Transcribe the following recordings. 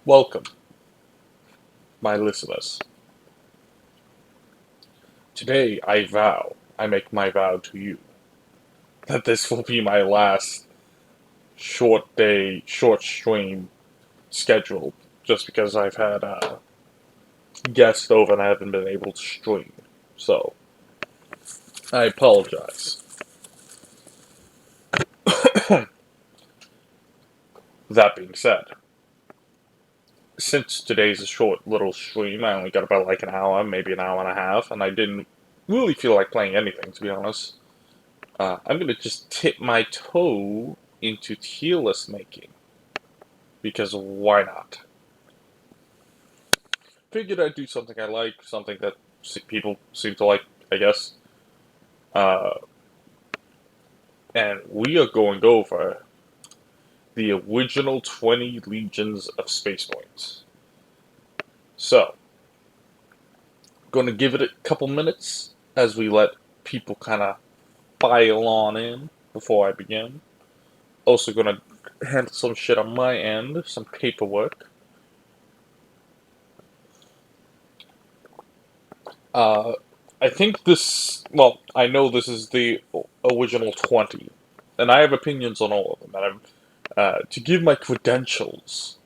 Welcome, my listeners. Today I make my vow to you, that this will be my last short stream scheduled, just because I've had guests over and I haven't been able to stream. So, I apologize. That being said, since today's a short little stream, I only got about like an hour, maybe an hour and a half, and I didn't really feel like playing anything, to be honest. I'm gonna just tip my toe into tier list making, because why not? Figured I'd do something I like, something that people seem to like, I guess. Uh, and we are going over the original 20 Legions of Space Marines. So, gonna give it a couple minutes as we let people kind of file on in before I begin. Also, gonna handle some shit on my end, some paperwork. Uh, I think this. Well, I know this is the original 20, and I have opinions on all of them. And to give my credentials,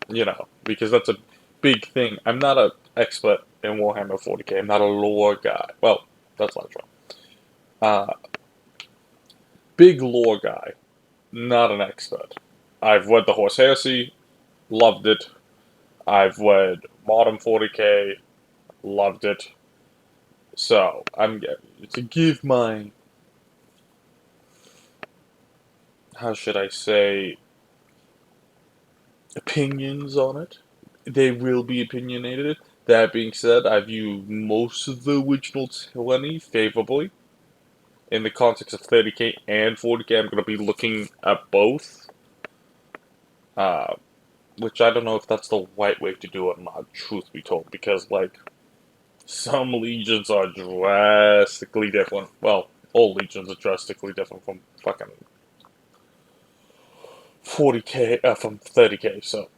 because that's a big thing. I'm not an expert in Warhammer 40k. I'm not a lore guy. Well, that's not true. Uh, Big lore guy, not an expert. I've read the Horse Heresy, loved it. I've read Modern 40k, loved it. So I'm to give my, how should I say, opinions on it. They will be opinionated. That being said, I view most of the original 20 favorably. In the context of 30k and 40k, I'm going to be looking at both. Uh, which I don't know if that's the right way to do it or not, truth be told, because, like, some legions are drastically different. Well, all legions are drastically different from fucking 40k, from 30k, so.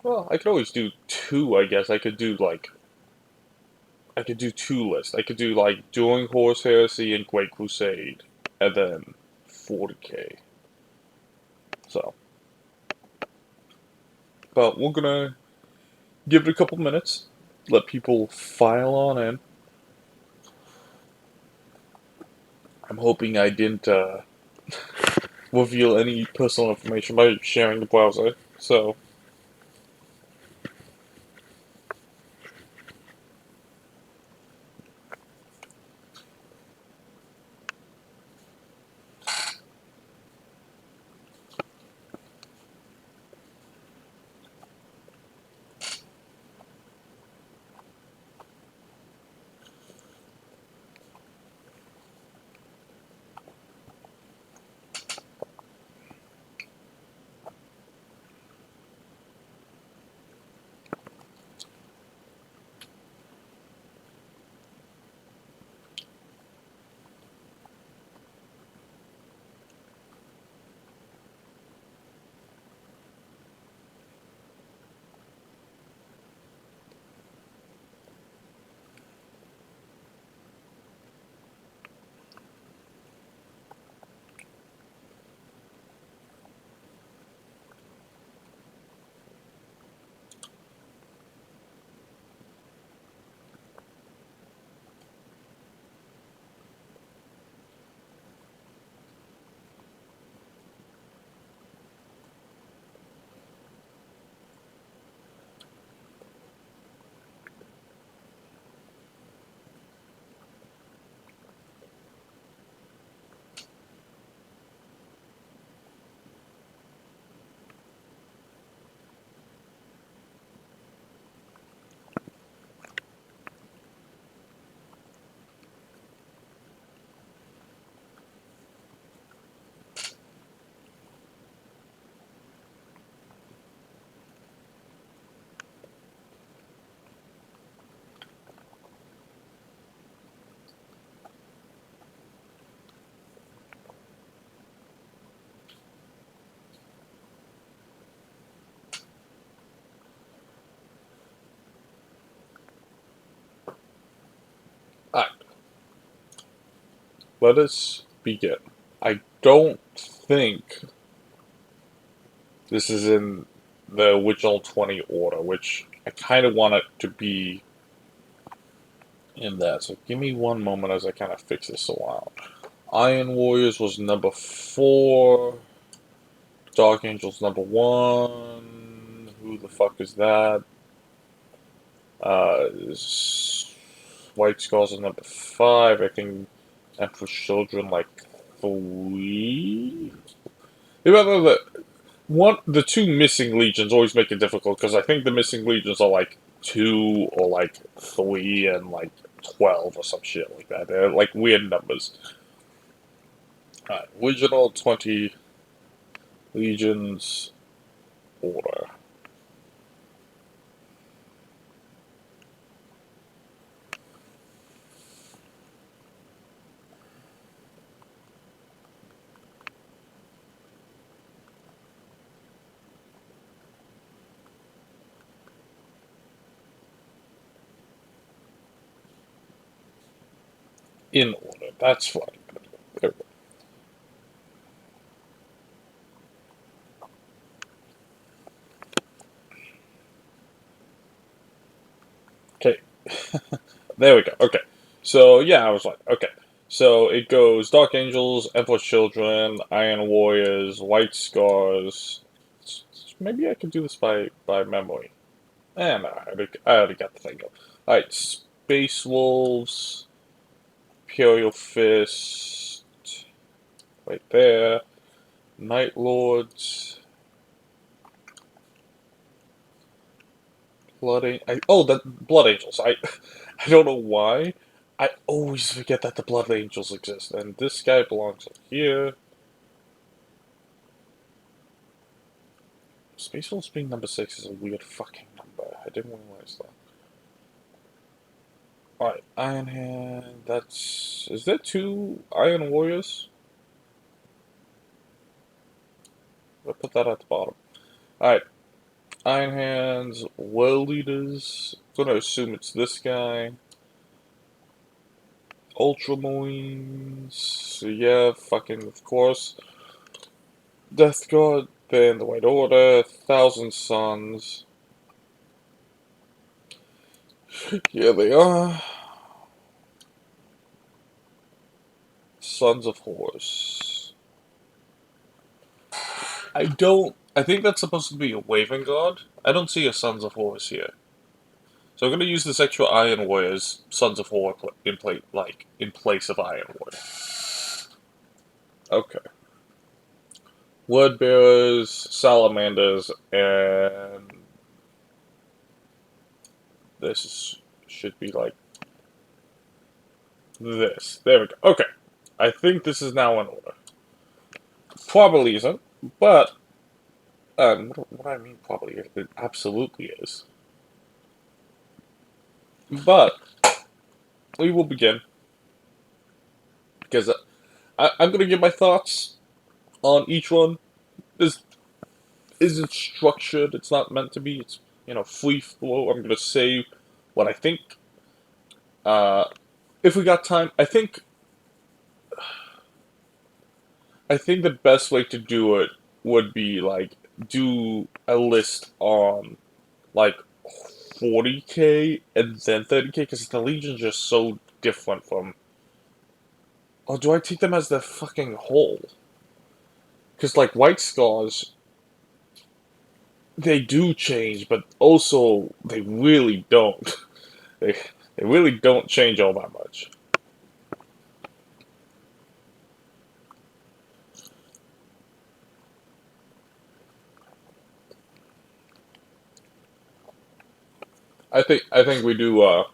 Well, I could always do two, I guess. I could do two lists. I could do, like, During Horse Heresy and Great Crusade, and then 40k. So. But we're gonna give it a couple minutes, let people file on in. I'm hoping I didn't reveal any personal information by sharing the browser, so. let us begin. I don't think this is in the original 20 order, which I kind of want it to be in that. So give me one moment as I kind of fix this around. Iron Warriors was number 4. Dark Angels number 1. Who the fuck is that? White Scars is number 5. I think Emperor's Children like 3. Remember the two missing legions always make it difficult because I think the missing legions are like 2 or like 3 and like 12 or some shit like that. They're like weird numbers. Alright, original 20 legions order. In order. That's what I'm gonna do. There we go. Okay. There we go. Okay. So yeah, I was like, okay. So it goes Dark Angels, Emperor's Children, Iron Warriors, White Scars. Maybe I could do this by memory. No, I already got the thing going. Alright, Space Wolves, Imperial Fist, right there. Night Lords, the Blood Angels. I don't know why. I always forget that the Blood Angels exist, and this guy belongs up here. Space Wolves being number 6 is a weird fucking number. I didn't realize that. Alright, Iron Hand. That's. Is there 2 Iron Warriors? I'll put that at the bottom. Alright, Iron Hands, World Eaters. Gonna assume it's this guy. Ultramarines. So yeah, fucking of course. Death Guard, then the White Order, Thousand Suns. Here they are. Sons of Horus. I think that's supposed to be a Waving God. I don't see a Sons of Horus here. So I'm gonna use this extra Iron Warriors, Sons of Horus in place of Iron Warrior. Okay. Word Bearers, Salamanders, and should be like this. There we go. Okay. I think this is now in order. Probably isn't, but what I mean probably it absolutely is. But we will begin because I'm going to give my thoughts on each one. This isn't structured. It's not meant to be. It's free flow. I'm going to say what I think. If we got time, I think the best way to do it would be like do a list on like 40K and then 30K because the Legion's just so different from. Or do I take them as the fucking whole? Because like White Scars, they do change, but also they really don't. They really don't change all that much. I think we do. I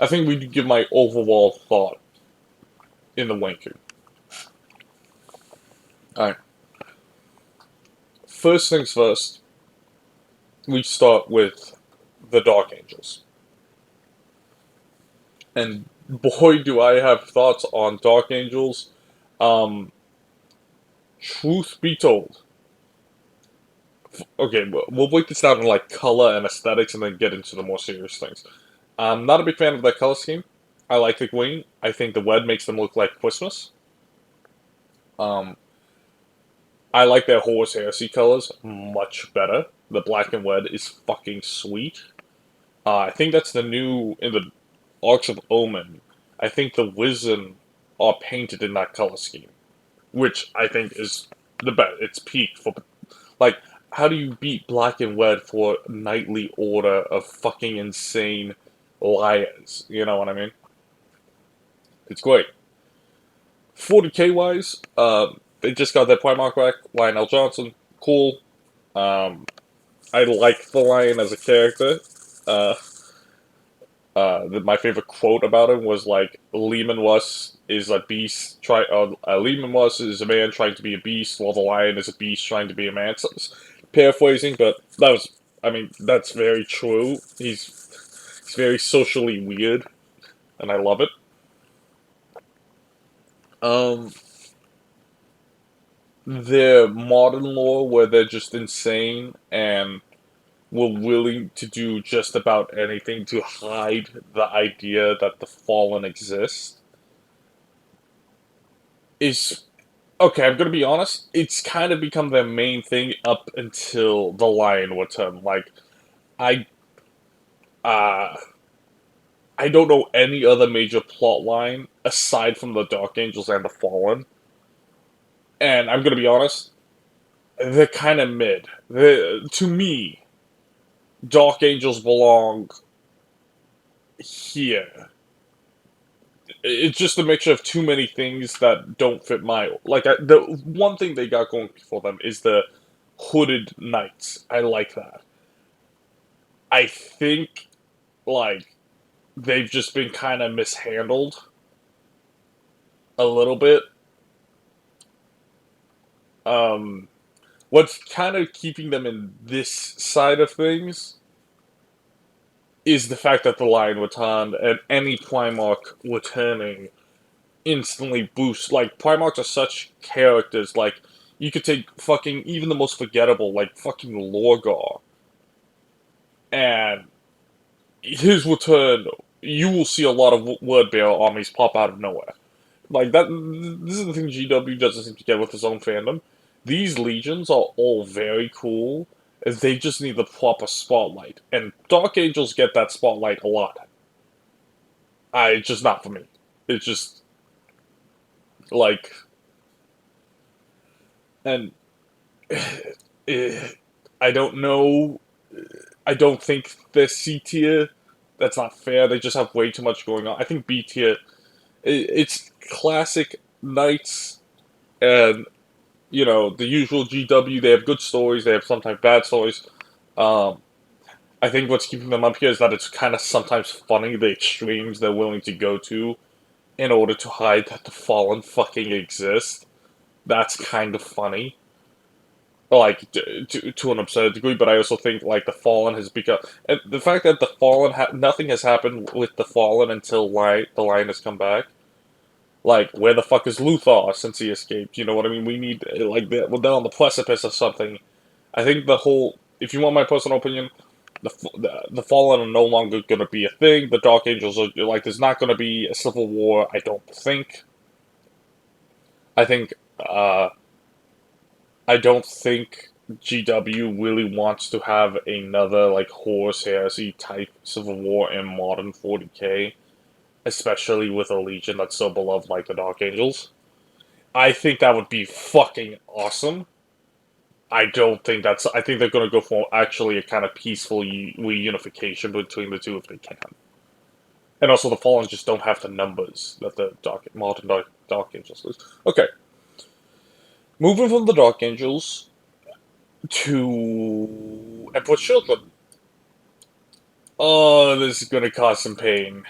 think we do give my overall thought in the ranking. All right. First things first. We start with the Dark Angels. And boy, do I have thoughts on Dark Angels. Um, truth be told, okay, we'll break this down in like color and aesthetics, and then get into the more serious things. I'm not a big fan of that color scheme. I like the green. I think the red makes them look like Christmas. Um, I like their Horus Heresy colors much better. The black and red is fucking sweet. I think that's the new in the Arcs of Omen. I think the Wizen are painted in that color scheme, which I think is the best. It's peak for like. How do you beat black and red for knightly order of fucking insane liars? You know what I mean? It's great. 40k wise, they just got their Primarch back. Lionel Johnson, cool. Um, I like the Lion as a character. Uh, my favorite quote about him was like, Lehman Russ is a beast. Lehman Russ is a man trying to be a beast, while the Lion is a beast trying to be a man. So, paraphrasing, but that was, I mean, that's very true. He's very socially weird, and I love it. Um, their modern lore where they're just insane and were willing to do just about anything to hide the idea that the Fallen exist is okay. I'm gonna be honest. It's kind of become their main thing up until the Lion return. Like I, uh, I don't know any other major plot line aside from the Dark Angels and the Fallen. And I'm gonna be honest, they're kind of mid. To me, Dark Angels belong here. It's just a mixture of too many things that don't fit my the one thing they got going for them is the hooded knights. I like that. I think like they've just been kind of mishandled a little bit. Um, what's kind of keeping them in this side of things is the fact that the Lion returned and any Primarch returning instantly boosts. Like Primarchs are such characters. Like you could take fucking even the most forgettable, like fucking Lorgar, and his return. You will see a lot of Wordbearer armies pop out of nowhere. Like that. This is the thing GW doesn't seem to get with his own fandom. These legions are all very cool. They just need the proper spotlight, and Dark Angels get that spotlight a lot. Just not for me. It's just like, and I don't know. I don't think they're C tier. That's not fair. They just have way too much going on. I think B tier. It's classic knights, and the usual GW. They have good stories. They have sometimes bad stories. Um, I think what's keeping them up here is that it's kind of sometimes funny the extremes they're willing to go to in order to hide that the Fallen fucking exist. That's kind of funny, like to an absurd degree. But I also think like the Fallen has become, and the fact that the Fallen nothing has happened with the Fallen until the Lion has come back. Like where the fuck is Luthor since he escaped? You know what I mean? We need like they're on the precipice of something. I think the whole, if you want my personal opinion, the Fallen are no longer going to be a thing. The Dark Angels are like, there's not going to be a civil war. I don't think. I think uh, I don't think GW really wants to have another like Horus Heresy type civil war in modern 40k, especially with a legion that's so beloved like the Dark Angels. I think that would be fucking awesome. I don't think that's. I think they're going to go for actually a kind of peaceful reunification between the two if they can. And also, the Fallen just don't have the numbers that the Dark Angels lose. Okay, moving from the Dark Angels to Emperor's Children. Oh, this is going to cause some pain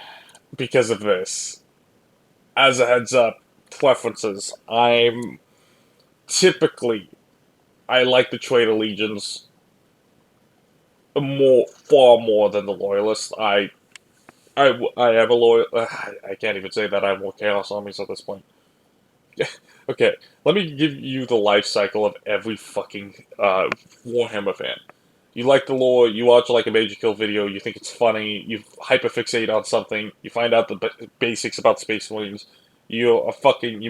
because of this. As a heads up, preferences. Typically, I like the Trade Legions far more than the Loyalists. I am a loyal. I can't even say that I have more Chaos armies at this point. Okay, let me give you the life cycle of every fucking Warhammer fan. You like the lore, you watch like a Major Kill video, you think it's funny, you hyperfixate on something, you find out the basics about Space Marines, you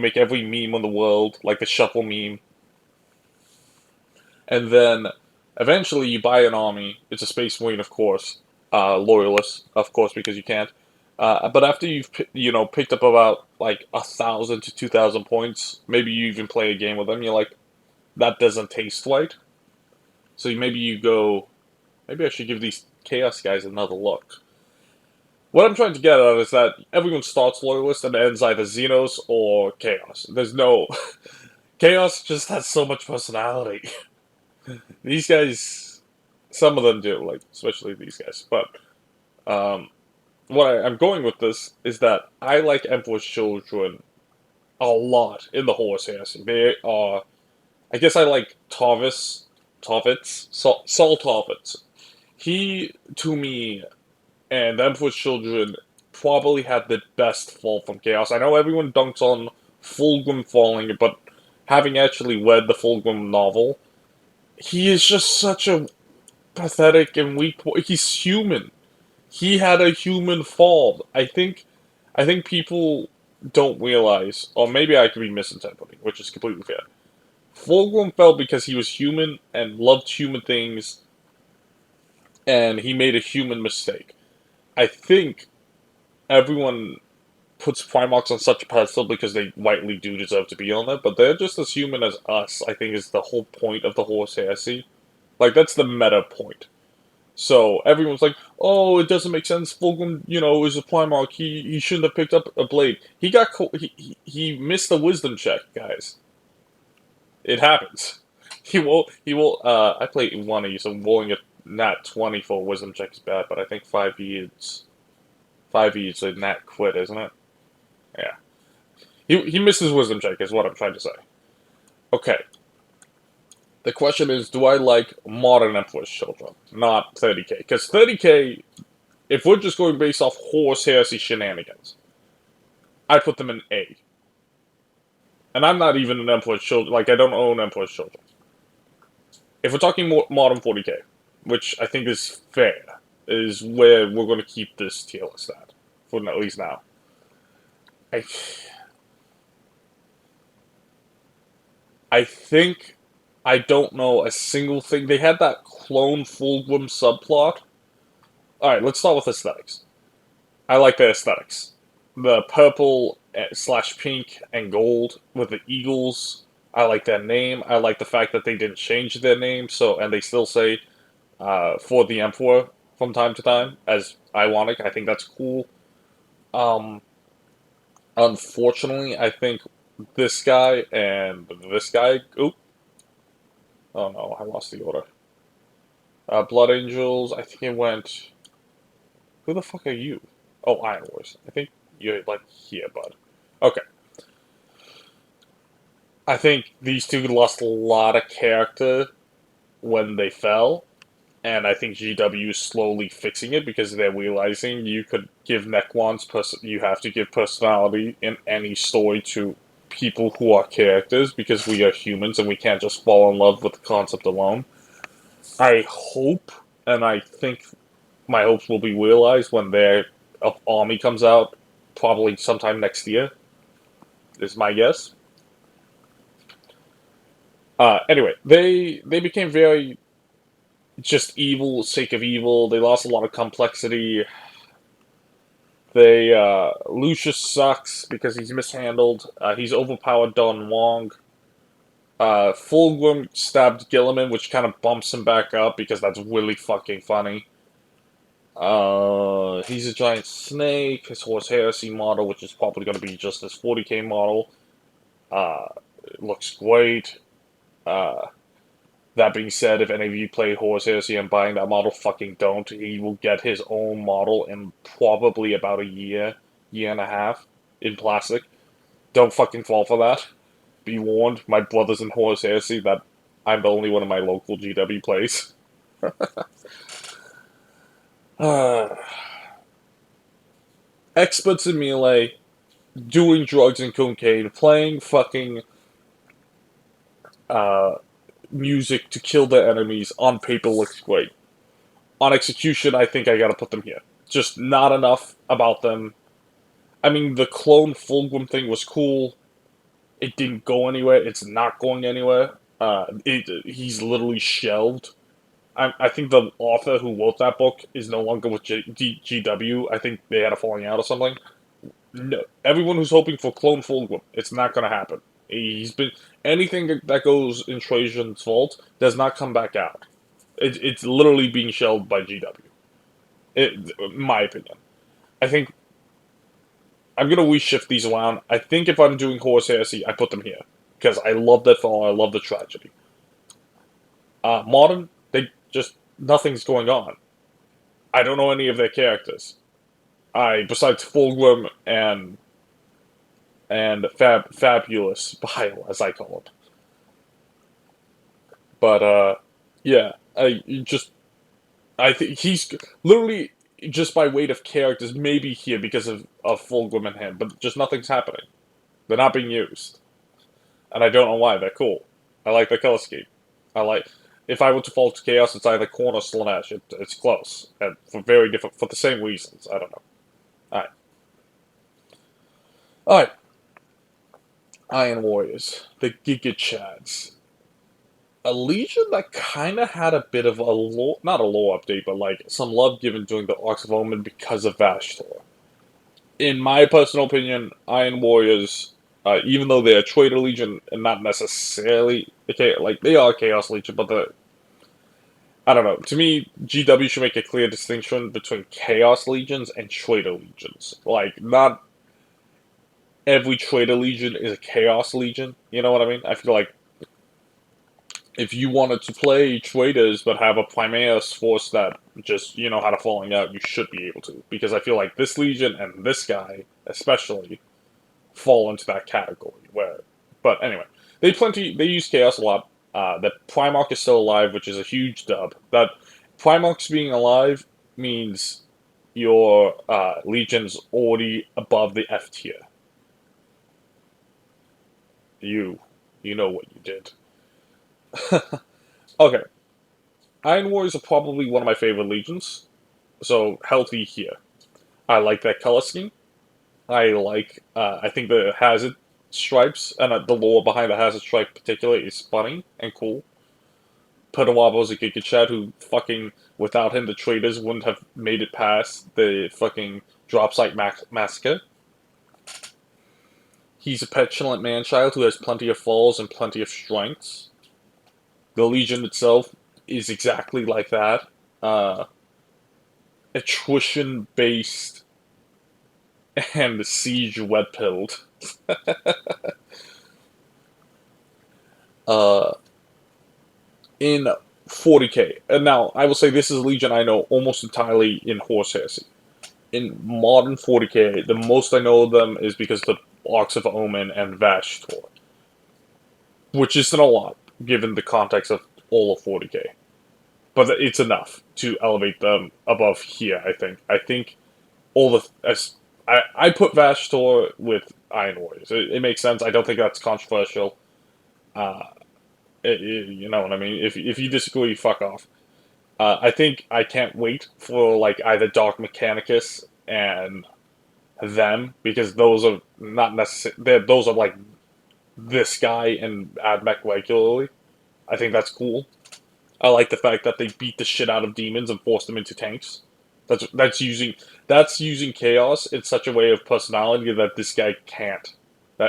make every meme in the world, like the shuffle meme, and then eventually you buy an army. It's a Space Marine, of course, loyalist, of course, because you can't. But after you've picked up about like 1,000 to 2,000 points, maybe you even play a game with them. You're like, that doesn't taste right. So maybe you go, maybe I should give these Chaos guys another look. What I'm trying to get at is that everyone starts loyalist and ends either Xenos or Chaos. There's no Chaos just has so much personality. These guys, some of them do, like especially these guys. But what I'm going with this is that I like Emperor's Children a lot in the Horus Heresy. They are, I guess I like Saul Tarvitz. He, to me, and the Emperor's Children probably had the best fall from Chaos. I know everyone dunks on Fulgrim falling, but having actually read the Fulgrim novel, he is just such a pathetic and weak. He's human. He had a human fall. I think people don't realize, or maybe I could be misinterpreting, which is completely fair. Fulgrim fell because he was human and loved human things, and he made a human mistake. I think everyone puts Primarchs on such a pedestal because they rightly do deserve to be on it, but they're just as human as us, I think is the whole point of the Horus Heresy. Like, that's the meta point. So everyone's like, "Oh, it doesn't make sense. Fulgrim, is a Primarch. He shouldn't have picked up a blade. He got he missed the wisdom check, guys. It happens. He will. I played one of you, so rolling a nat 20 for a wisdom check is bad. But I think 5e is a nat quit, isn't it? Yeah. He missed his wisdom check, is what I'm trying to say. Okay. The question is, do I like modern Emperor's Children, not 30k? Because 30k, if we're just going based off Horus Heresy shenanigans, I put them in A. And I'm not even an Emperor's Children. Like, I don't own Emperor's Children. If we're talking more modern 40k, which I think is fair, is where we're going to keep this tier list at, for at least now. I think I don't know a single thing. They had that clone Fulgrim subplot. Alright, let's start with aesthetics. I like the aesthetics. The purple slash pink and gold with the eagles. I like their name. I like the fact that they didn't change their name, and they still say for the Emperor from time to time as ironic. I think that's cool. Um, Unfortunately, I think this guy and this guy. Oop. Oh no, I lost the order. Blood Angels. I think it went. Who the fuck are you? Oh, Iron Wars. I think you're like here, bud. Okay. I think these two lost a lot of character when they fell, and I think GW is slowly fixing it because they're realizing you could give Necrons you have to give personality in any story to people who are characters because we are humans and we can't just fall in love with the concept alone. I hope, and I think my hopes will be realized when their army comes out, probably sometime next year, is my guess. Anyway, they became very just evil, sake of evil. They lost a lot of complexity. Lucius sucks because he's mishandled. He's overpowered Don Wong. Fulgrim stabbed Gilliman, which kind of bumps him back up because that's really fucking funny. He's a giant snake. His Horus Heresy model, which is probably going to be just his 40k model, looks great. That being said, if any of you play Horus Heresy and buying that model, fucking don't. He will get his own model in probably about a year, year and a half, in plastic. Don't fucking fall for that. Be warned, my brother's in Horus Heresy that I'm the only one in my local GW plays. Experts in melee, doing drugs and cocaine, playing fucking music to kill the enemies on paper looks great. On execution, I think I gotta put them here. Just not enough about them. I mean, the clone Fulgrim thing was cool. It didn't go anywhere. It's not going anywhere. He's literally shelved. I think the author who wrote that book is no longer with GW. I think they had a falling out or something. No, everyone who's hoping for Clone Fulgrim, it's not going to happen. He's been anything that goes in Trajan's vault does not come back out. It's literally being shelved by GW. In my opinion, I think I'm gonna reshift these around. I think if I'm doing Horus Heresy, I put them here because I love that fall. I love the tragedy. Modern, they just nothing's going on. I don't know any of their characters. Besides Fulgrim and Fabulous Bile, as I call him. But yeah, I think he's literally just by weight of characters, maybe here because of Fulgrim and him, but just nothing's happening. They're not being used, and I don't know why. They're cool. I like the color scheme. I like. If I were to fall to Chaos, it's either Khorne or Slaanesh. It's close, and for the same reasons. I don't know. All right, all right. Iron Warriors, the Giga Chads. A Legion that kind of had a bit of a lore, not a lore update, but like some love given during the Arcs of Omen because of Vashtor. In my personal opinion, Iron Warriors, even though they're a Traitor Legion and not necessarily okay, like they are Chaos Legion, but I don't know. To me, GW should make a clear distinction between Chaos Legions and Traitor Legions. Like, not every Traitor Legion is a Chaos Legion. You know what I mean? I feel like if you wanted to play Traitors but have a Primaeus force that just, you know how to falling out, you should be able to. Because I feel like this Legion and this guy, especially, fall into that category. But anyway, they use Chaos a lot. That Primarch is still alive, which is a huge dub. That Primarch's being alive means your Legion's already above the F tier. You know what you did. Okay, Iron Warriors are probably one of my favorite Legions, so healthy here. I like that color scheme. I think the Hazard stripes and the lore behind the Hazard stripe particularly is funny and cool. Pertawavo's a Giga Chad who fucking, without him, the Traitors wouldn't have made it past the fucking drop site massacre. He's a petulant man-child who has plenty of falls and plenty of strengths. The Legion itself is exactly like that. Attrition-based and siege wet-pilled. In 40k. And now, I will say this is a Legion I know almost entirely in Horus Heresy. In modern 40k, the most I know of them is because of the Arcs of Omen and Vashtor. Which isn't a lot, given the context of all of 40k. But it's enough to elevate them above here, I think. I think all the... I put Vashtor with Iron Warriors. It makes sense. I don't think that's controversial. You know what I mean? If you disagree, fuck off. I think I can't wait for like either Dark Mechanicus and them because those are not necessarily. Those are like this guy and Admech regularly. I think that's cool. I like the fact that they beat the shit out of demons and force them into tanks. That's using chaos in such a way of personality that this guy can't,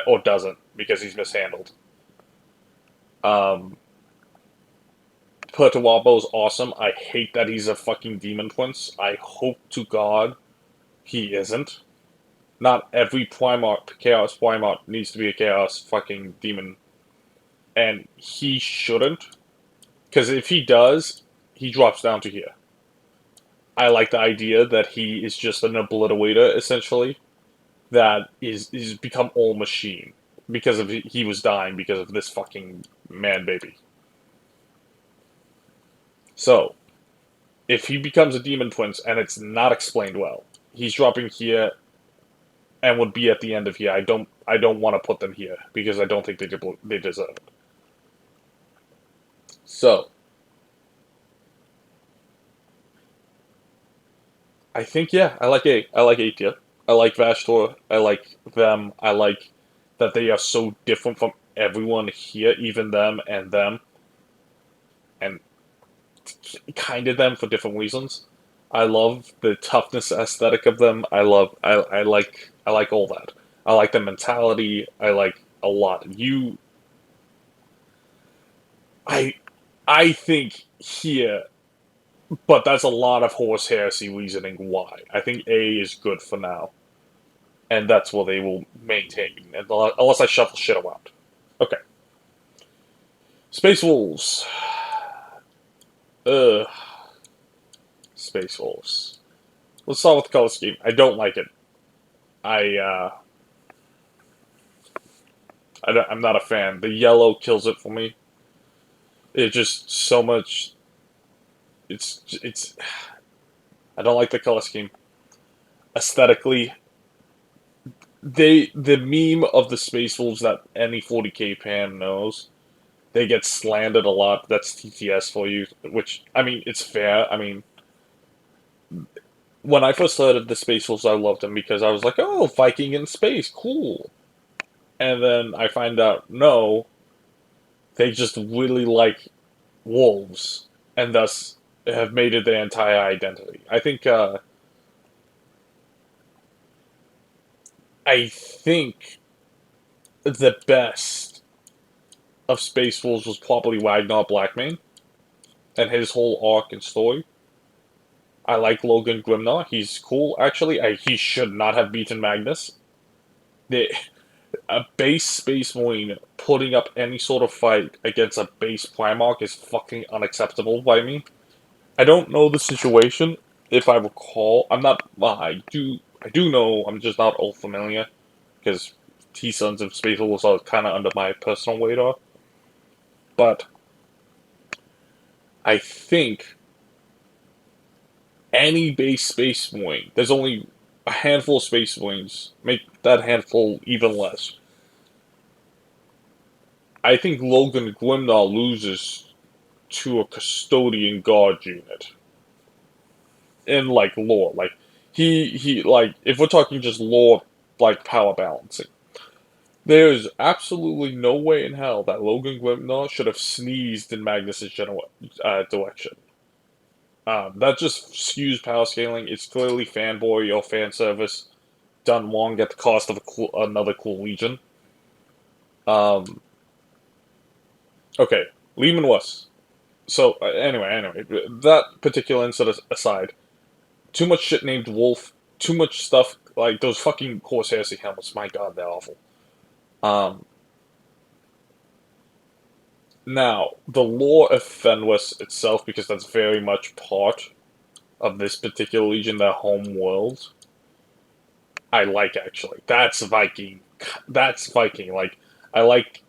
or doesn't because he's mishandled. Pertawabo is awesome. I hate that he's a fucking demon prince. I hope to God he isn't. Not every Chaos Primarch needs to be a Chaos fucking demon. And he shouldn't. Because if he does, he drops down to here. I like the idea that he is just an obliterator, essentially. That is become all machine. Because of he was dying because of this fucking man baby. So, if he becomes a demon prince and it's not explained well, he's dropping here and would be at the end of here. I don't want to put them here because I don't think they deserve it. So, I think, yeah, I like A. I like A tier. I like Vashtor. I like them. I like that they are so different from everyone here, even them and them, and kind of them for different reasons. I love the toughness aesthetic of them. I like all that. I like the mentality. I like a lot. I I think here, but that's a lot of horse heresy reasoning why. I think A is good for now, and that's what they will maintain, unless I shuffle shit around. Okay, Space Wolves. Ugh, Space Wolves. Let's start with the color scheme. I don't like it. I uh, I'm not a fan. The yellow kills it for me. It's just so much. It's. I don't like the color scheme. Aesthetically, the meme of the Space Wolves that any 40k fan knows. They get slandered a lot. That's TTS for you. Which I mean, it's fair. I mean, when I first started the Space Wolves, I loved them because I was like, oh, Viking in space, cool. And then I find out no, they just really like wolves, and thus have made it their entire identity. I think the best of Space Wolves was probably Ragnar Blackmane and his whole arc and story. I like Logan Grimnar. He's cool. Actually, he should not have beaten Magnus. The, a base Space Marine putting up any sort of fight against a base Primarch is fucking unacceptable by me. I don't know the situation. If I recall, I'm not. Well, I do know. I'm just not all familiar because T Sons of Space Wolves are kind of under my personal radar. But I think any base Space Marine, there's only a handful of Space Marines. Make that handful even less. I think Logan Grimnar loses to a Custodian Guard unit in like lore. Like he like if we're talking just lore like power balancing. There's absolutely no way in hell that Logan Grimnar should have sneezed in Magnus's direction. That just skews power scaling. It's clearly fanboy or fan service done wrong at the cost of another cool legion. Um, okay, Lehman West. So anyway, that particular incident aside, too much shit named Wolf, too much stuff like those fucking Horse Heresy helmets. My god, they're awful. Um, Now, the lore of Fenris itself, because that's very much part of this particular legion, their home world, I like actually. That's Viking. That's Viking. Like, I like.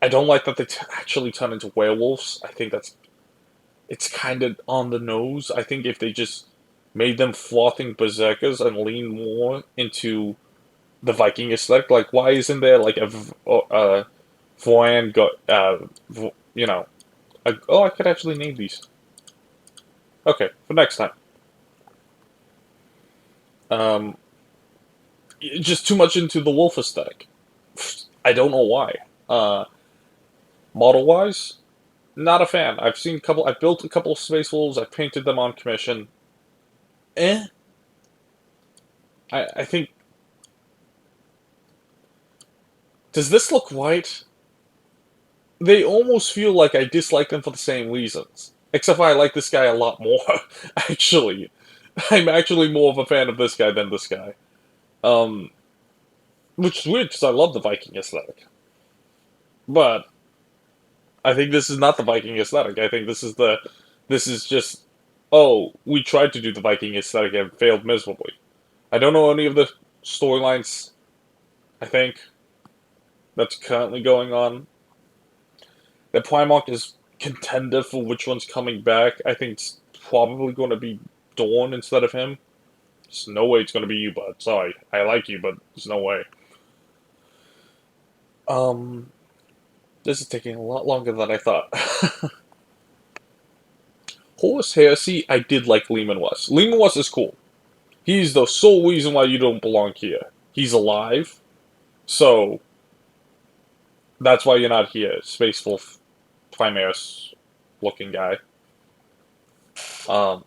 I don't like that they actually turn into werewolves. I think it's kind of on the nose. I think if they just made them frothing berserkers and lean more into the Viking aesthetic, like why isn't there like a Voyan got you know oh I could actually name these. Okay, for next time. Um, just too much into the wolf aesthetic. I don't know why. Uh, Model wise, not a fan. I've seen a couple. I've built a couple of space wolves. I've painted them on commission. Eh. I think. Does this look right? They almost feel like I dislike them for the same reasons. Except I like this guy a lot more. Actually, I'm actually more of a fan of this guy than this guy. Um, which is weird because I love the Viking aesthetic. But I think this is not the Viking aesthetic. I think this is just oh, we tried to do the Viking aesthetic and failed miserably. I don't know any of the storylines. I think that's currently going on. The Primarch is contender for which one's coming back. I think it's probably going to be Dawn instead of him. There's no way it's going to be you, bud. Sorry, I like you, but there's no way. Um, This is taking a lot longer than I thought. Horus Heresy, I did like Lehman West. Lehman West is cool. He's the sole reason why you don't belong here. He's alive, so that's why you're not here. Space Wolf Primaris looking guy. Um,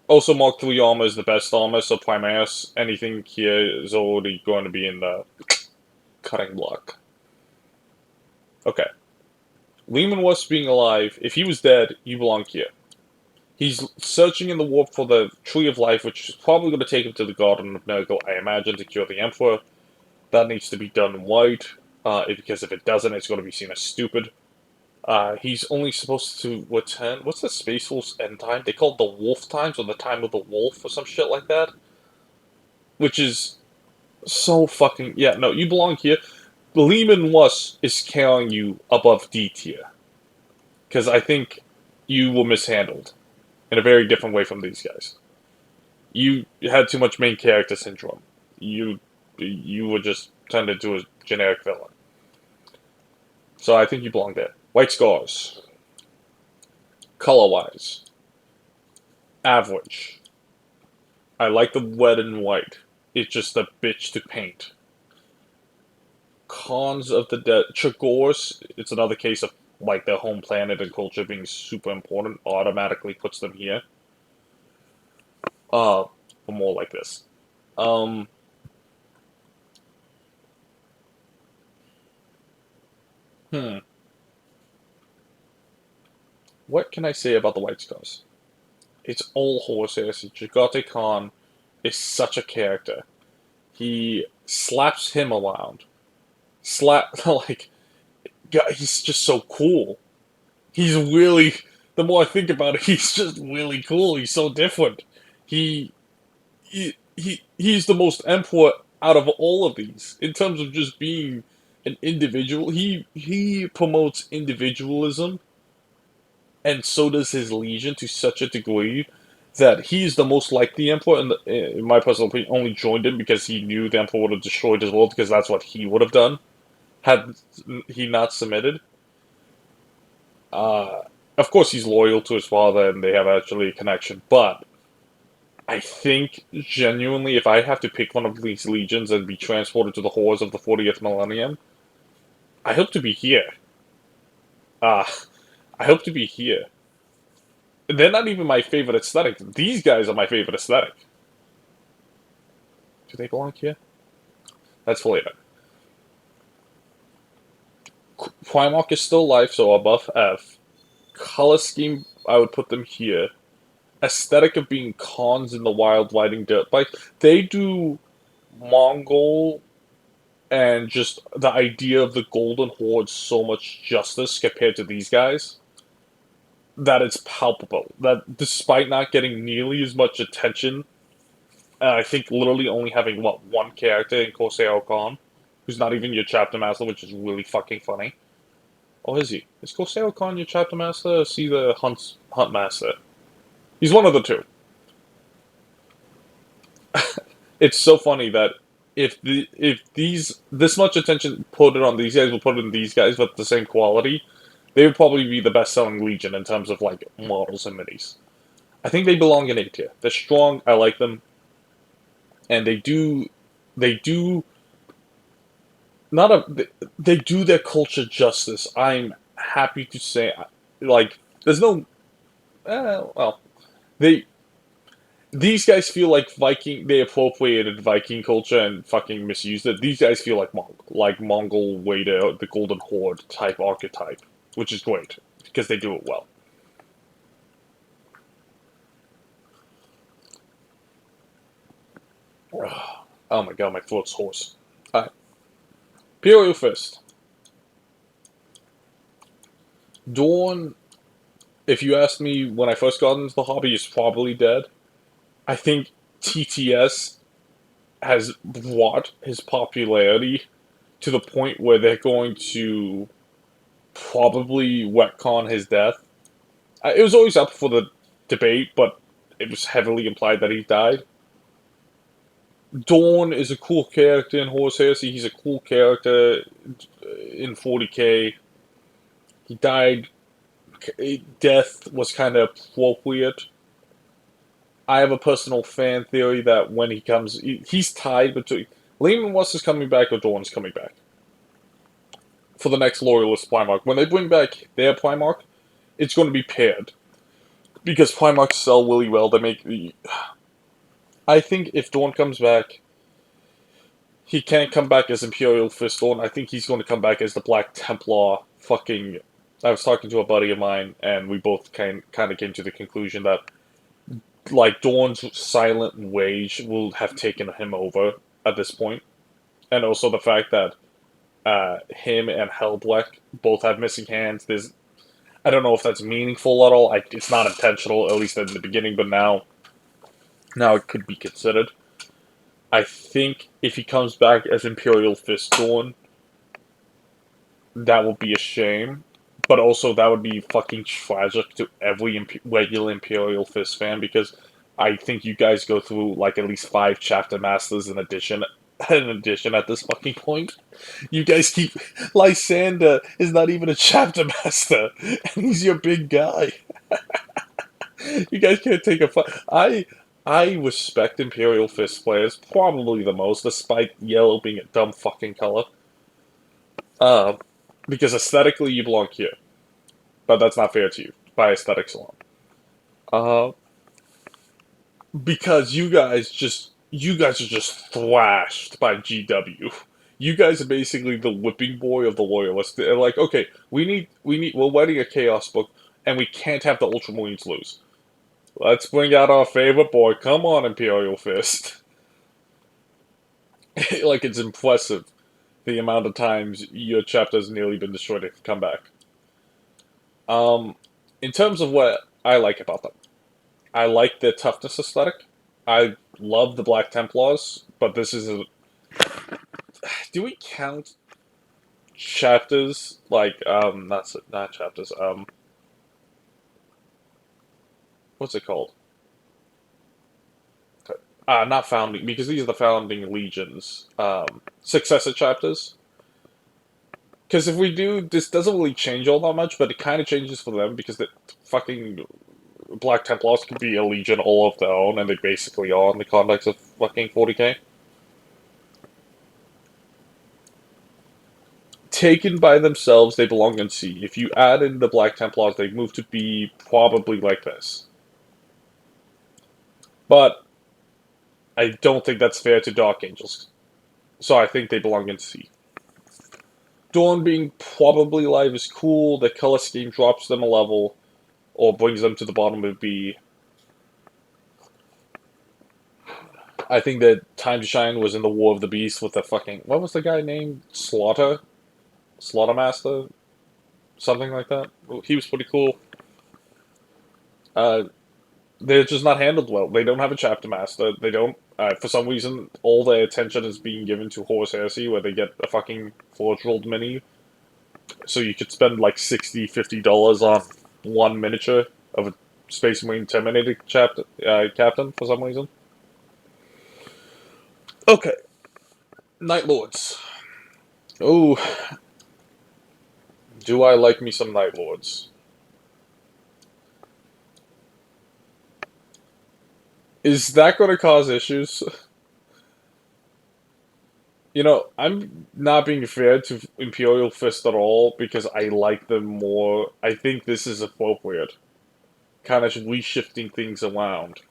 Also, Mark III armor is the best armor, so Primaris, anything here is already going to be in the cutting block. Okay. Lehman West being alive, if he was dead, you belong here. He's searching in the warp for the Tree of Life, which is probably going to take him to the Garden of Miracle, I imagine, to cure the Emperor. That needs to be done right, because if it doesn't, it's going to be seen as stupid. He's only supposed to return. What's the Space Wolf's end time? They call it the Wolf Times, or the Time of the Wolf, or some shit like that. Which is so fucking. Yeah, no, you belong here. Lehman West is carrying you above D tier. Because I think you were mishandled in a very different way from these guys. You had too much main character syndrome. You were just turned into a generic villain. So I think you belong there. White Scars. Color-wise. Average. I like the red and white. It's just a bitch to paint. Cons of the Dead. Chagors, it's another case of like their home planet and culture being super important, automatically puts them here. Or more like this. Um, hmm. What can I say about the White Scars? It's all horses. Chakotay Khan is such a character. He slaps him around. Like, God, he's just so cool. He's really, the more I think about it, he's just really cool. He's so different. He, he's the most emperor out of all of these in terms of just being an individual. He promotes individualism, and so does his legion to such a degree that he's the most like the emperor. And in my personal opinion, only joined him because he knew the emperor would have destroyed his world, because that's what he would have done had he not submitted. Uh, of course, he's loyal to his father, and they have actually a connection. But I think genuinely, if I have to pick one of these legions and be transported to the horrors of the 40th millennium, I hope to be here. Uh, I hope to be here. They're not even my favorite aesthetic. These guys are my favorite aesthetic. Do they belong here? That's for later. Primarch is still alive, so above F. Color scheme, I would put them here. Aesthetic of being cons in the wild riding dirt bike. They do Mongol and just the idea of the Golden Horde so much justice compared to these guys that it's palpable. That despite not getting nearly as much attention, I think literally only having, what, one character in Corsair Khan, who's not even your chapter master, which is really fucking funny. Oh, is he? Is Corsair Khan your chapter master, or is he the hunt master? He's one of the two. It's so funny that if these this much attention put it on these guys will put it in these guys with the same quality, they would probably be the best selling legion in terms of like models and minis. I think they belong in A tier. They're strong. I like them, and they do not a they do their culture justice. I'm happy to say, like, there's no well, they these guys feel like Viking. They appropriated Viking culture and fucking misused it. These guys feel like Mongol Wader, the Golden Horde type archetype, which is great because they do it well. Oh my god, my throat's hoarse. Alright. Imperial Fist. Dawn, if you asked me when I first got into the hobby, is probably dead. I think TTS has brought his popularity to the point where they're going to probably retcon his death. It was always up for the debate, but it was heavily implied that he died. Dawn is a cool character in Horse Heresy. He's a cool character in 40k. He died. Death was kind of appropriate. I have a personal fan theory that when he comes, he's tied between Lehman West is coming back or Dawn's coming back for the next Loyalist Primarch. When they bring back their Primarch, it's going to be paired because Primarchs sell really well. They make the. I think if Dawn comes back, he can't come back as Imperial Fist Dawn. I think he's going to come back as the Black Templar. Fucking. I was talking to a buddy of mine, and we both kind of came to the conclusion that like Dawn's silent rage will have taken him over at this point, and also the fact that him and Hellblack both have missing hands. I don't know if that's meaningful at all. It's not intentional, at least in the beginning, but now it could be considered. I think if he comes back as Imperial Fist Dawn, that will be a shame. But also, that would be fucking tragic to every regular Imperial Fist fan because I think you guys go through like at least 5 chapter masters in addition. In addition, at this fucking point, you guys keep Lysander is not even a chapter master, and he's your big guy. You guys can't take a fight. I respect Imperial Fist players probably the most, despite yellow being a dumb fucking color. Uh, because aesthetically you belong here, but that's not fair to you by aesthetics alone. Uh, because you guys are just thrashed by GW. You guys are basically the whipping boy of the loyalists. They're like, okay, we're writing a chaos book, and we can't have the Ultramarines lose. Let's bring out our favorite boy. Come on, Imperial Fist. Like, it's impressive the amount of times your chapter has nearly been destroyed if you come back. In terms of what I like about them, I like their toughness aesthetic. I love the Black Templars, but this is a. Do we count chapters like not chapters what's it called? Not founding because these are the founding legions. Successor chapters. Because if we do, this doesn't really change all that much, but it kind of changes for them because the fucking Black Templars can be a legion all of their own, and they basically are in the context of fucking 40k. Taken by themselves, they belong in C. If you add in the Black Templars, they move to be probably like this. But I don't think that's fair to Dark Angels. So I think they belong in C. Dawn being probably live is cool. The color scheme drops them a level, or brings them to the bottom of B. I think that Time to Shine was in the War of the Beast with the fucking... What was the guy named? Slaughter? Slaughtermaster? Something like that. He was pretty cool. They're just not handled well. They don't have a chapter master. They don't... for some reason, all their attention is being given to Horus Heresy, where they get a fucking Forge World mini. So you could spend like $60, $50 on one miniature of a Space Marine Terminator captain for some reason. Okay. Night Lords. Oh, do I like me some Night Lords? Is that going to cause issues? You know, I'm not being fair to Imperial Fist at all because I like them more. I think this is appropriate. Kind of reshifting things around.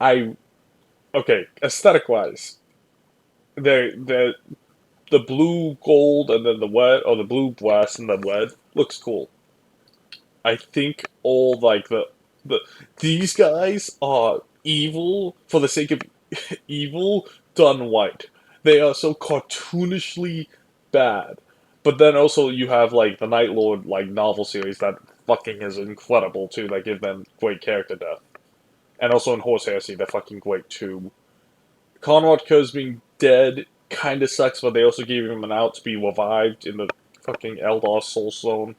Okay, aesthetic wise, the blue gold and then the red, or the blue brass and the red looks cool. I think all like the these guys are evil for the sake of evil done white. They are so cartoonishly bad. But then also you have like the Night Lord like novel series that fucking is incredible too. That give them great character depth. And also in Horse Heresy, they're fucking great too. Conrad Kurz being dead kind of sucks, but they also gave him an out to be revived in the fucking Eldar Soul Stone.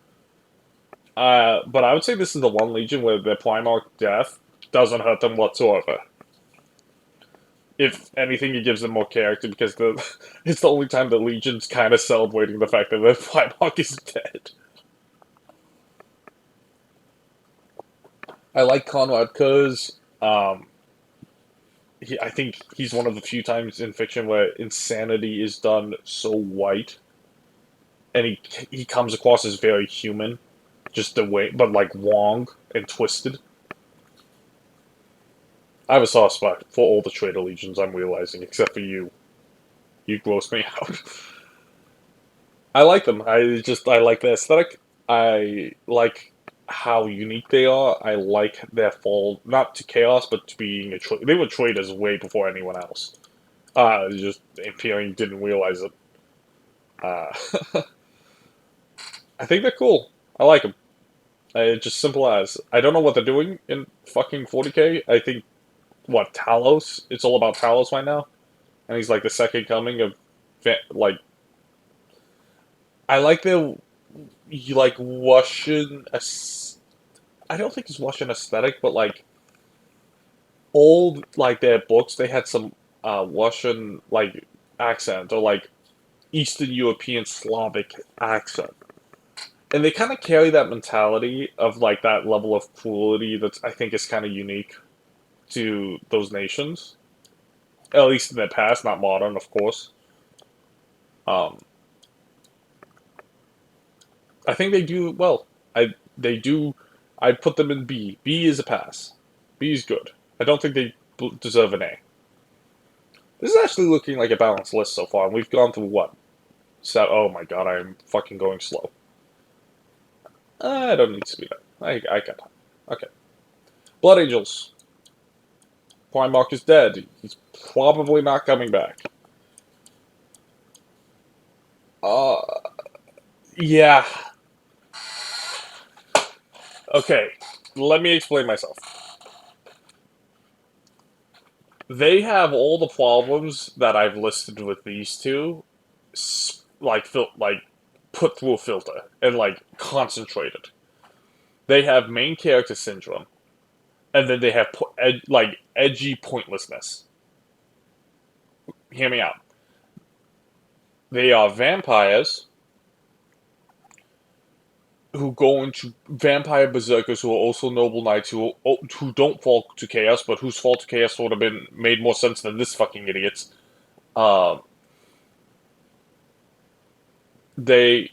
But I would say this is the one legion where their Primarch death doesn't hurt them whatsoever. if anything, it gives them more character because it's the only time the Legion's kind of celebrating the fact that the Primarch is dead. I like Conrad because I think he's one of the few times in fiction where insanity is done so white, and he comes across as very human, just the way, but like wrong and twisted. I have a soft spot for all the traitor legions. I'm realizing, except for you. You gross me out. I like them. I like the aesthetic. I like how unique they are. I like their fall not to chaos, but to being a they were traitors way before anyone else. Just Imperium didn't realize it. Uh, I think they're cool. I like them. Just simple as. I don't know what they're doing in fucking 40k. I think what Talos. It's all about Talos right now, and he's like the second coming of like. I like the like Russian. I don't think it's Russian aesthetic, but like old like their books, they had some Russian like accent or like Eastern European Slavic accent, and they kind of carry that mentality of like that level of cruelty that I think is kind of unique to those nations, at least in their past, not modern, of course. Um, I think they do well. They do. I'd put them in B. B is a pass. B is good. I don't think they deserve an A. This is actually looking like a balanced list so far, and we've gone through what? So, oh my god, I'm fucking going slow. I don't need to speed up. I got time. Okay. Blood Angels. Primarch is dead. He's probably not coming back. Uh, yeah. Okay. Let me explain myself. They have all the problems that I've listed with these two, like put through a filter and like concentrated. They have main character syndrome, and then they have like edgy pointlessness. Hear me out. They are vampires who go into vampire berserkers who are also noble knights who don't fall to chaos, but whose fall to chaos would have been made more sense than this fucking idiots. Um, the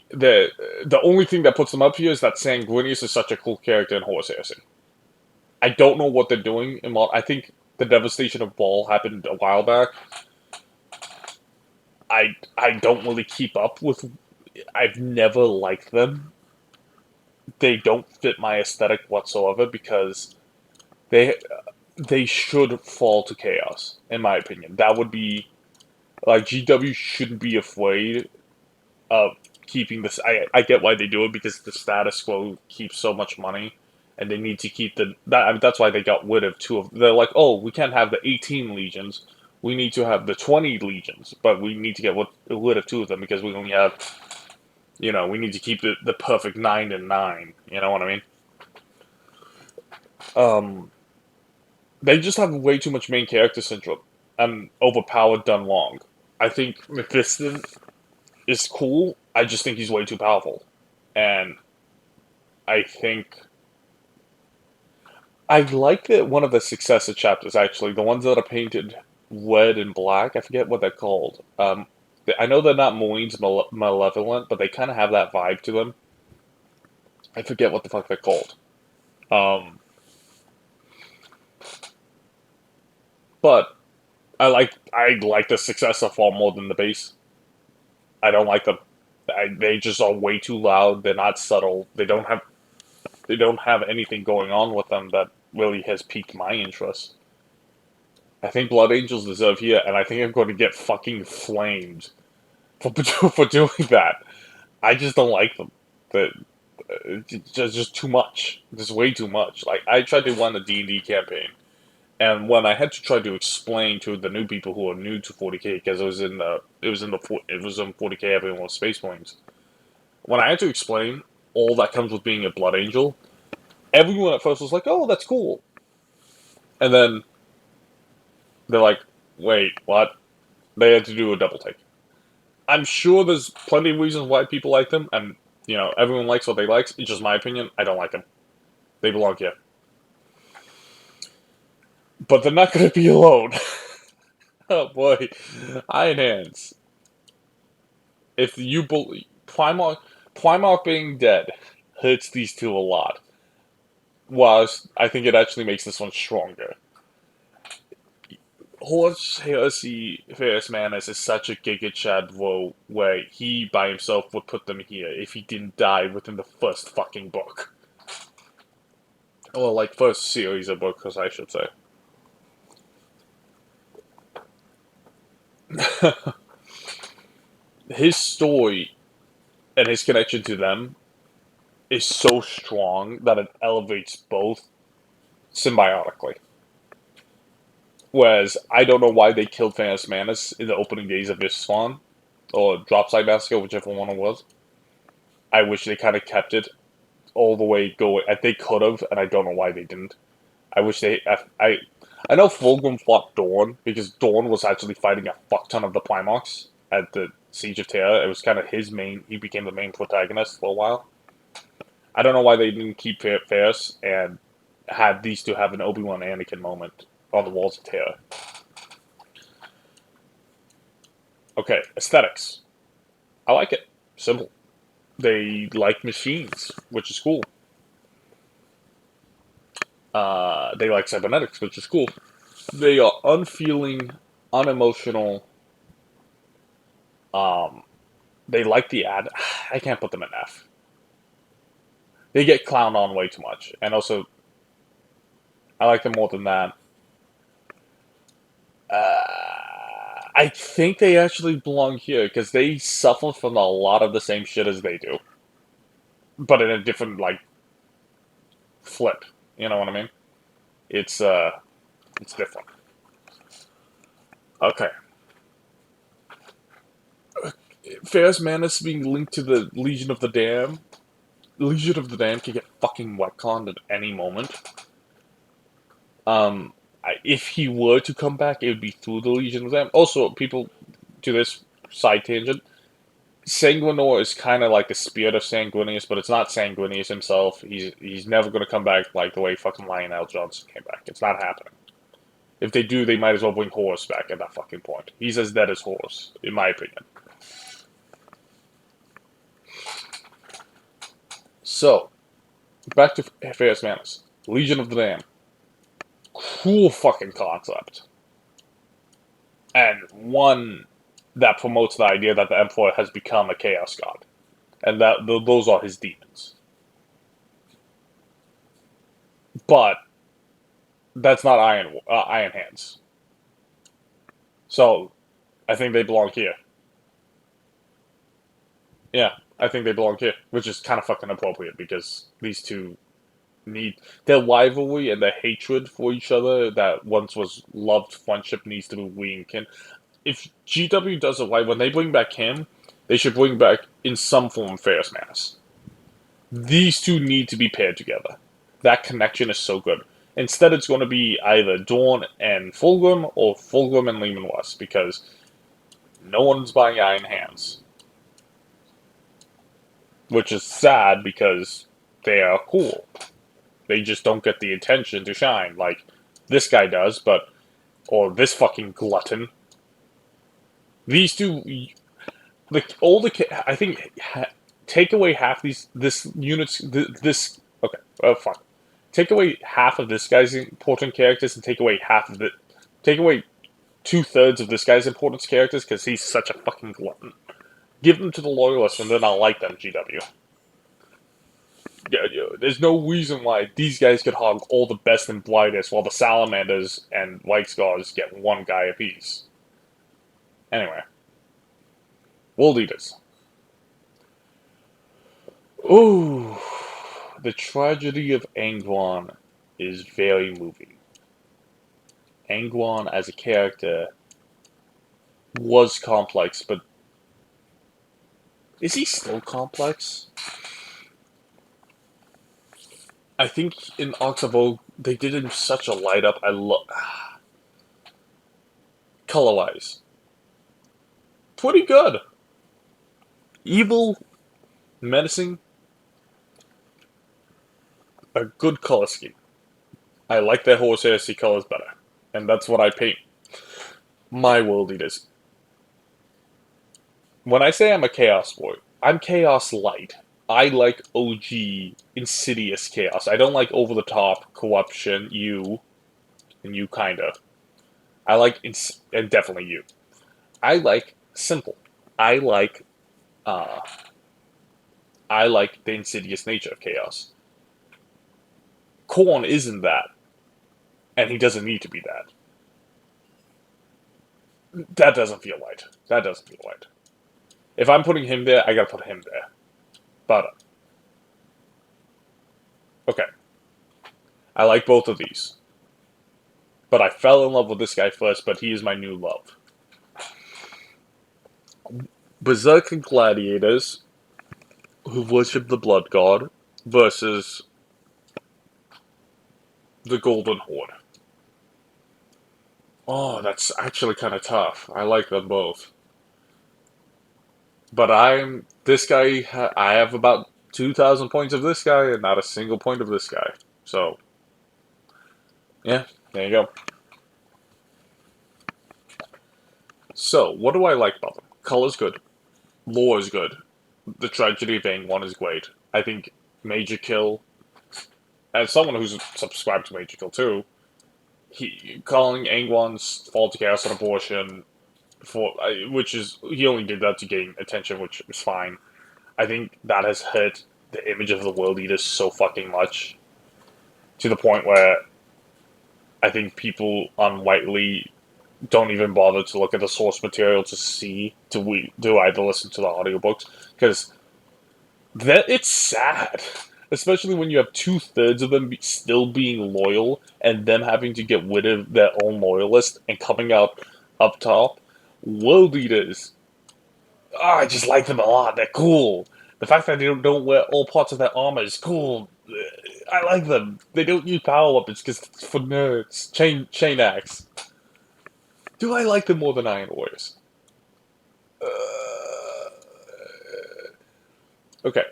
only thing that puts them up here is that Sanguinius is such a cool character in Horus Heresy. I don't know what they're doing in I think the devastation of Baal happened a while back. I don't really keep up with. I've never liked them. They don't fit my aesthetic whatsoever because they they should fall to chaos, in my opinion. That would be like GW shouldn't be afraid of keeping this. I get why they do it because the status quo keeps so much money, and they need to keep that's why they got rid of two of. They're like, oh, we can't have the 18 legions. We need to have the 20 legions, but we need to get rid of two of them because we only have. We need to keep the perfect 9 and 9. You know what I mean? Um, they just have way too much main character syndrome and overpowered done wrong. I think Mephiston is cool. I just think he's way too powerful. And I think I like that one of the successor chapters actually, the ones that are painted red and black. I forget what they're called. I know they're not Marines malevolent, but they kind of have that vibe to them. I forget what the fuck they're called. Um, but I like the successor far more than the base. I don't like them. They just are way too loud. They're not subtle. They don't have anything going on with them that really has piqued my interest. I think Blood Angels deserve here, and I think I'm going to get fucking flamed for for doing that. I just don't like them. That just too much. Just way too much. Like I tried to run a D&D campaign, and when I had to try to explain to the new people who are new to 40k, because it was in 40k, everyone was Space Marines. When I had to explain all that comes with being a Blood Angel, everyone at first was like, "Oh, that's cool," and then they're like, wait, what? They had to do a double take. I'm sure there's plenty of reasons why people like them, and, you know, everyone likes what they like. It's just my opinion. I don't like them. They belong here. But they're not going to be alone. Oh boy. Iron Hands. If you believe. Primarch being dead hurts these two a lot. Whilst I think it actually makes this one stronger. Horus Heresy Ferris Manus is such a Giga Chad woe where he by himself would put them here if he didn't die within the first fucking book. Or, like, first series of books, I should say. His story and his connection to them is so strong that it elevates both symbiotically. Whereas I don't know why they killed Phantom Manus in the opening days of Isfahan, or Dropside Massacre, whichever one it was. I wish they kind of kept it all the way going. They could have, and I don't know why they didn't. I wish they. I know Fulgrim fought Dorn because Dorn was actually fighting a fuck ton of the Primarchs at the Siege of Terra. It was kind of his main. He became the main protagonist for a while. I don't know why they didn't keep Ferris and had these two have an Obi-Wan Anakin moment on the walls of Terra. Okay, aesthetics. I like it. Simple. They like machines, which is cool. They like cybernetics, which is cool. They are unfeeling, unemotional. Um, they like the ad. I can't put them in F. They get clowned on way too much, and also, I like them more than that. I think they actually belong here because they suffer from a lot of the same shit as they do, but in a different flip. You know what I mean? It's different. Okay. Ferris Manus being linked to the Legion of the Dam. Legion of the Dam can get fucking wetconned at any moment. If he were to come back, it would be through the Legion of the Dam. Also, people, to this side tangent, Sanguinor is kind of like the spirit of Sanguinius, but it's not Sanguinius himself. He's never going to come back like the way fucking Lionel Johnson came back. It's not happening. If they do, they might as well bring Horus back at that fucking point. He's as dead as Horus, in my opinion. So, back to Ferris Manus. Legion of the Dam. Cool fucking concept. And one that promotes the idea that the Emperor has become a Chaos God. And that those are his demons. But that's not Iron Hands. So, I think they belong here. Yeah, I think they belong here, which is kind of fucking appropriate because these two need their rivalry and their hatred for each other that once was loved friendship needs to be rekindled. If GW does it right, when they bring back him, they should bring back in some form Ferris Manus. These two need to be paired together. That connection is so good. Instead, it's going to be either Dorn and Fulgrim or Fulgrim and Leman Russ because no one's buying Iron Hands. Which is sad because they are cool. They just don't get the attention to shine like this guy does, but or this fucking glutton. These two, I think, take away half this units. This okay. Oh fuck. Take away half of this guy's important characters and take away half of the. Take away 2/3 of this guy's important characters because he's such a fucking glutton. Give them to the loyalists and then I'll like them. GW. Yeah, there's no reason why these guys could hog all the best and brightest while the Salamanders and White Scars get one guy apiece. Anyway. World Eaters. Ooh. The tragedy of Angron is very moving. Angron as a character was complex, but is he still complex? I think in Oxavogue they did him such a light up. I love color-wise. Pretty good. Evil, menacing, a good color scheme. I like their Horus Heresy colors better. And that's what I paint my World Eaters. When I say I'm a Chaos boy, I'm Chaos Light. I like OG, insidious Chaos. I don't like over-the-top corruption, and you kinda. I like, and definitely you. I like simple. I like, uh, I like the insidious nature of Chaos. Khorne isn't that, and he doesn't need to be that. That doesn't feel right. That doesn't feel right. If I'm putting him there, I gotta put him there. But, okay. I like both of these. But I fell in love with this guy first, but he is my new love. Berserker gladiators who worship the blood god versus the Golden Horde. Oh, that's actually kind of tough. I like them both. But this guy, I have about 2,000 points of this guy and not a single point of this guy. So, yeah, there you go. So, what do I like about them? Color's good. Lore is good. The Tragedy of Angwan is great. I think Major Kill, as someone who's subscribed to Major Kill too, he calling Angwan's Fall to Chaos an abortion, which is, he only did that to gain attention, which is fine. I think that has hurt the image of the World Eaters so fucking much, to the point where I think people unwitely don't even bother to look at the source material to see to either listen to the audiobooks, because it's sad, especially when you have 2/3 of them still being loyal and them having to get rid of their own loyalist and coming out up top. World Eaters, I just like them a lot. They're cool. The fact that they don't wear all parts of their armor is cool. I like them. They don't use power weapons because it's for nerds. Chain axe. Do I like them more than Iron Warriors? Okay.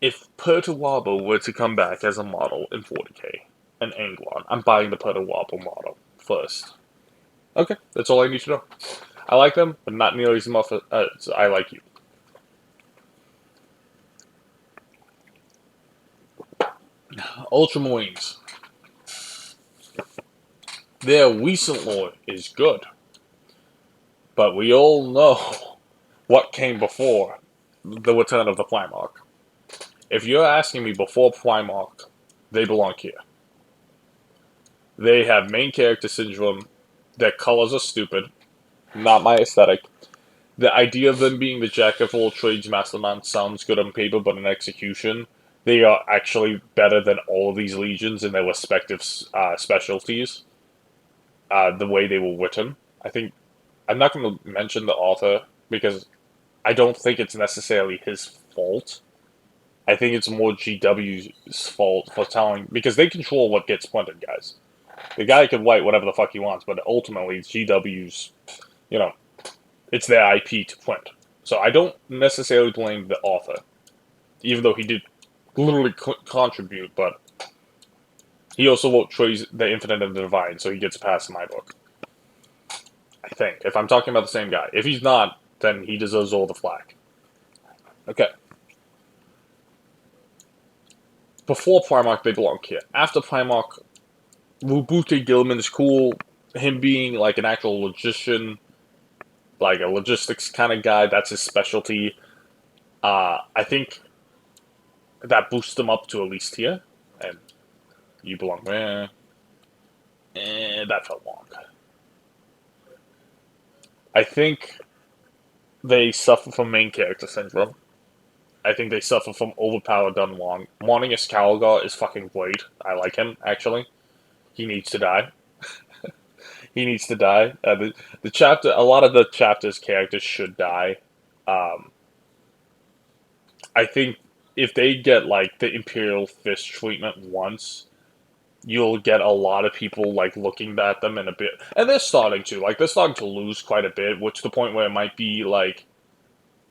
If Pertawabo were to come back as a model in 40k, an Angwan, I'm buying the Pertawabo model first. Okay, that's all I need to know. I like them, but not nearly as much as I like you. Ultramarines. Their recent lore is good, but we all know what came before the return of the Primarch. If you're asking me before Primarch, they belong here. They have main character syndrome. Their colors are stupid. Not my aesthetic. The idea of them being the jack of all trades mastermind sounds good on paper, but in execution, they are actually better than all of these legions in their respective specialties. The way they were written, I think. I'm not going to mention the author because I don't think it's necessarily his fault. I think it's more GW's fault for telling, because they control what gets printed, guys. The guy can write whatever the fuck he wants, but ultimately it's GW's, you know, it's their IP to print. So I don't necessarily blame the author, even though he did literally contribute, but he also wrote Trays, The Infinite and the Divine, so he gets past my book. I think, if I'm talking about the same guy. If he's not, then he deserves all the flack. Okay. Before Primarch, they belong here. After Primarch, Wubute Gilman is cool. Him being like an actual logician, like a logistics kind of guy, that's his specialty. I think that boosts him up to at least here. And you belong there. That felt long. I think they suffer from main character syndrome. I think they suffer from overpowered done long. Monius Calgar is fucking great. I like him, actually. He needs to die. He needs to die. The chapter, a lot of the chapter's characters should die. Um, I think if they get like the Imperial Fist treatment once, you'll get a lot of people like looking at them in a bit, and they're starting to lose quite a bit, which to the point where it might be like,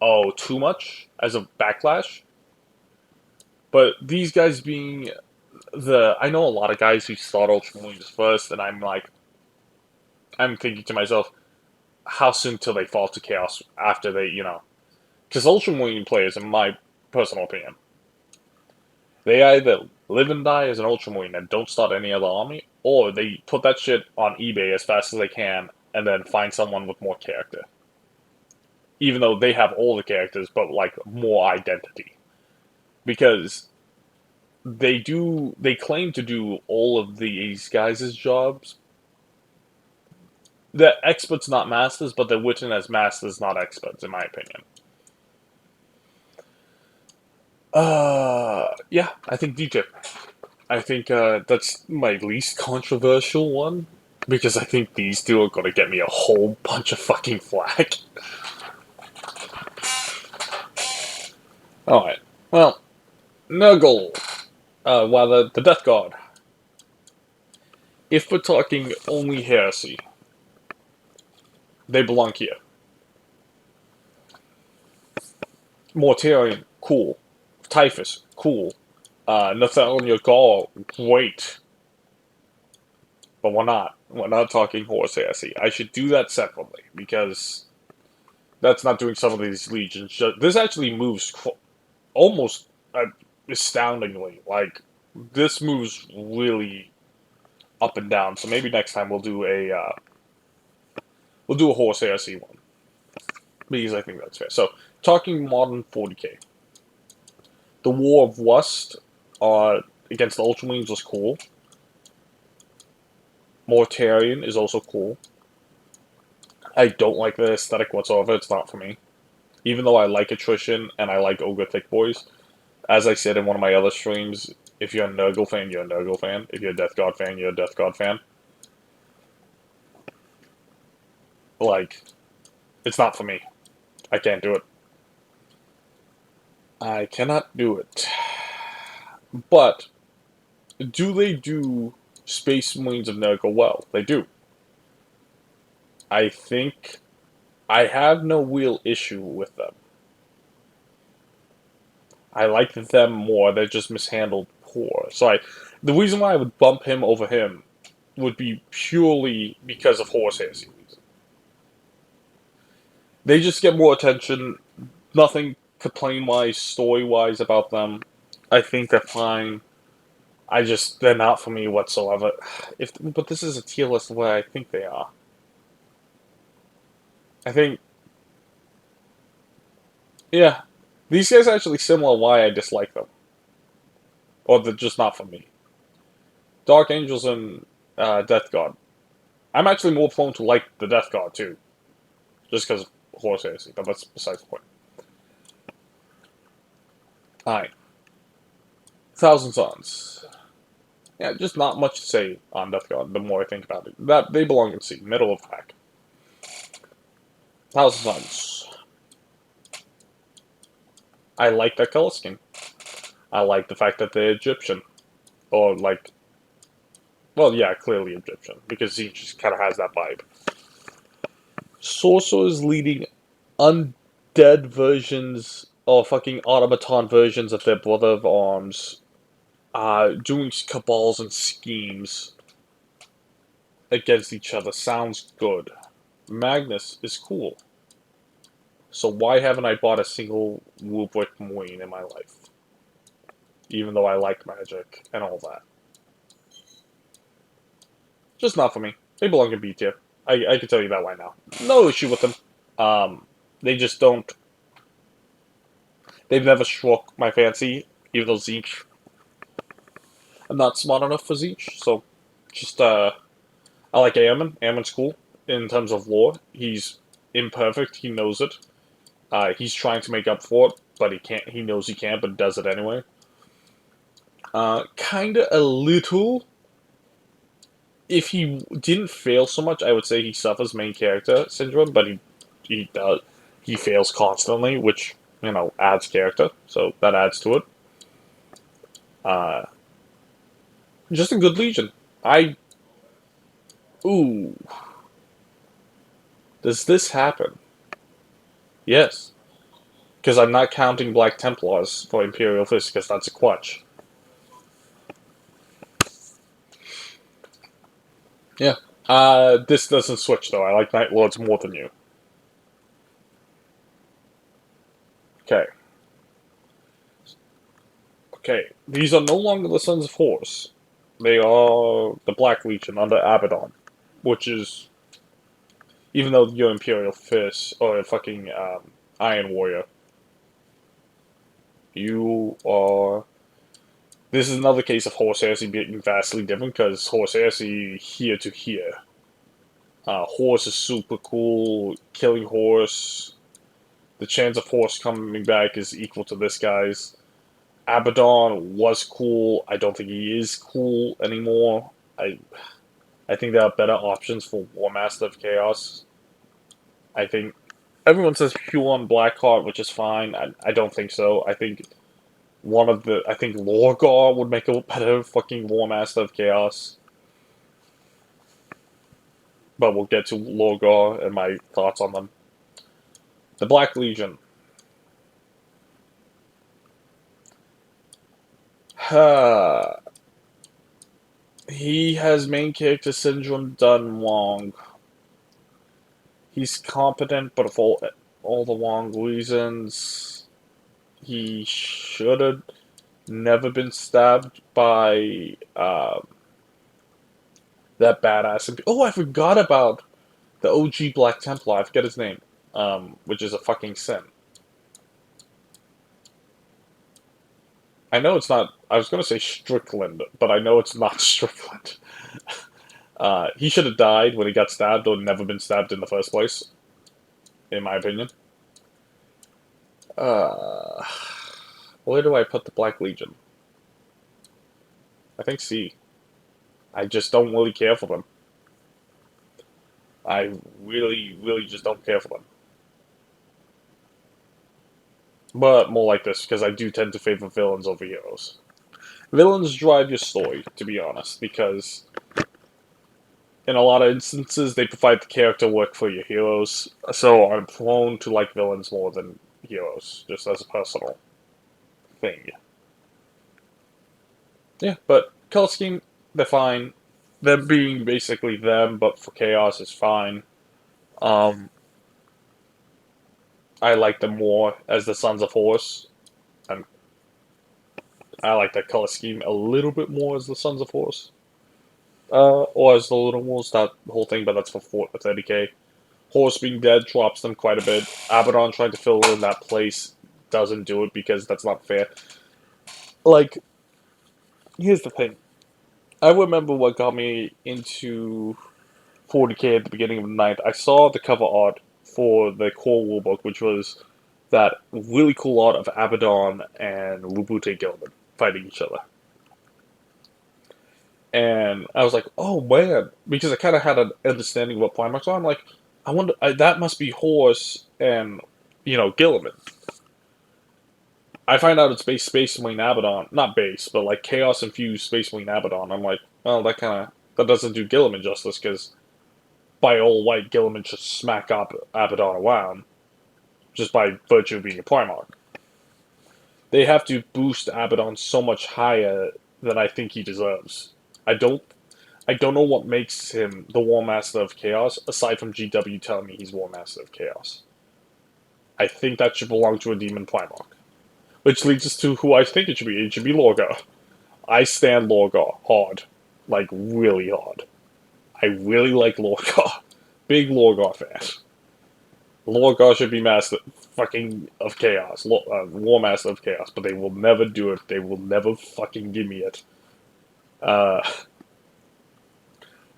oh, too much as a backlash. But these guys being I know a lot of guys who start Ultramarines first, and I'm thinking to myself, how soon till they fall to chaos after they, because Ultramarine players, in my personal opinion, they either live and die as an Ultramarine and don't start any other army, or they put that shit on eBay as fast as they can and then find someone with more character. Even though they have all the characters, but like more identity. Because they claim to do all of these guys' jobs. They're experts, not masters, but they're written as masters, not experts, in my opinion. Yeah, I think DJ. I think that's my least controversial one because I think these two are gonna get me a whole bunch of fucking flack. All right. Well, Nurgle, the Death God. If we're talking only heresy, they belong here. Mortarion, cool. Typhus, cool. Nathaniel Gaul, great. But we're not. We're not talking horse heresy. I should do that separately because that's not doing some of these legions. This actually moves almost astoundingly. Like this moves really up and down. So maybe next time we'll do a horse heresy one because I think that's fair. So talking modern 40k, the War of Rust against the Ultramarines was cool. Mortarion is also cool. I don't like the aesthetic whatsoever. It's not for me. Even though I like attrition and I like Ogre Thick Boys, as I said in one of my other streams, if you're a Nurgle fan, you're a Nurgle fan. If you're a Death God fan, you're a Death God fan. Like, it's not for me. I can't do it. I cannot do it. But, do they do Space Marines of Nurgle well? They do. I think I have no real issue with them. I like them more. They're just mishandled poor. So the reason why I would bump him over him would be purely because of horse heresy. They just get more attention. Nothing complain wise, story wise about them. I think they're fine. They're not for me whatsoever. But this is a tier list where I think they are. I think, yeah, these guys are actually similar. Why I dislike them, or they're just not for me. Dark Angels and Death God. I'm actually more prone to like the Death God too, just because of horse heresy. But that's besides the point. Alright. Thousand Sons. Yeah, just not much to say on Death God, the more I think about it. That they belong in C, middle of the pack. Thousand Sons. I like that color scheme. I like the fact that they're Egyptian. Or like, well, yeah, clearly Egyptian, because he just kind of has that vibe. Sorcerers leading undead versions or fucking automaton versions of their brother of arms, doing cabals and schemes against each other sounds good. Magnus is cool. So why haven't I bought a single Rubric Marine in my life? Even though I like magic and all that. Just not for me. They belong in B tier. I can tell you that right now. No issue with them. They just don't. They've never struck my fancy, even though Tzeentch. I'm not smart enough for Tzeentch, so just I like Ammon. Ammon's cool in terms of lore. He's imperfect. He knows it. He's trying to make up for it, but he can't. He knows he can't, but does it anyway. Kinda a little. If he didn't fail so much, I would say he suffers main character syndrome, but he does. He fails constantly, which adds character, so that adds to it. Uh, Just a good Legion. I... Ooh. Does this happen? Yes. Because I'm not counting Black Templars for Imperial Fist, because that's a clutch. Yeah. This doesn't switch, though. I like Night Lords more than you. Okay. Okay. These are no longer the Sons of Horus. They are the Black Legion under Abaddon. Which is... Even though you're Imperial Fist, or fucking, Iron Warrior, you are... This is another case of Horus Heresy being vastly different, because Horus Heresy here to here. Horus is super cool. Killing Horus, the chance of Horus coming back is equal to this guy's. Abaddon was cool. I don't think he is cool anymore. I think there are better options for War Master of Chaos. I think everyone says Huon Blackheart, which is fine. I don't think so. I think I think Lorgar would make a better fucking War Master of Chaos. But we'll get to Lorgar and my thoughts on them. The Black Legion. He has main character syndrome done wrong. He's competent, but for all the wrong reasons. He should have never been stabbed by that badass. Oh, I forgot about the OG Black Templar. I forget his name, which is a fucking sin. I know it's not. I was gonna say Strickland, but I know it's not Strickland. He should have died when he got stabbed, or never been stabbed in the first place, in my opinion. Uh, where do I put the Black Legion? I think C. I just don't really care for them. I really, really just don't care for them. But more like this, because I do tend to favor villains over heroes. Villains drive your story, to be honest, because in a lot of instances they provide the character work for your heroes. So I'm prone to like villains more than heroes, just as a personal thing. Yeah, but color scheme, they're fine. Them being basically them, but for chaos is fine. Um, I like them more as the Sons of Horus. And I like that color scheme a little bit more as the Sons of Horus. Or as the Little Wolves, that whole thing, but that's for 30k. Horus being dead drops them quite a bit. Abaddon trying to fill in that place doesn't do it because that's not fair. Like, here's the thing. I remember what got me into 40k at the beginning of the night. I saw the cover art for the core rulebook, which was that really cool art of Abaddon and Lubute Gilman fighting each other. And I was like, oh man, because I kind of had an understanding of what Primarchs are. I'm like, I wonder, that must be Horus and, Gilliman. I find out it's base Space Marine Abaddon. Not base, but like Chaos Infused Space Marine Abaddon. I'm like, well, that doesn't do Gilliman justice, because by all white, Gilliman should smack up Abaddon around, just by virtue of being a Primarch. They have to boost Abaddon so much higher than I think he deserves. I don't I don't know what makes him the War Master of Chaos, aside from GW telling me he's War Master of Chaos. I think that should belong to a Demon Primarch. Which leads us to who I think it should be. It should be Lorgar. I stand Lorgar hard. Like, really hard. I really like Lorgar. Big Lorgar fan. Lorgar should be Master fucking of Chaos. War Master of Chaos. But they will never do it. They will never fucking give me it. Uh,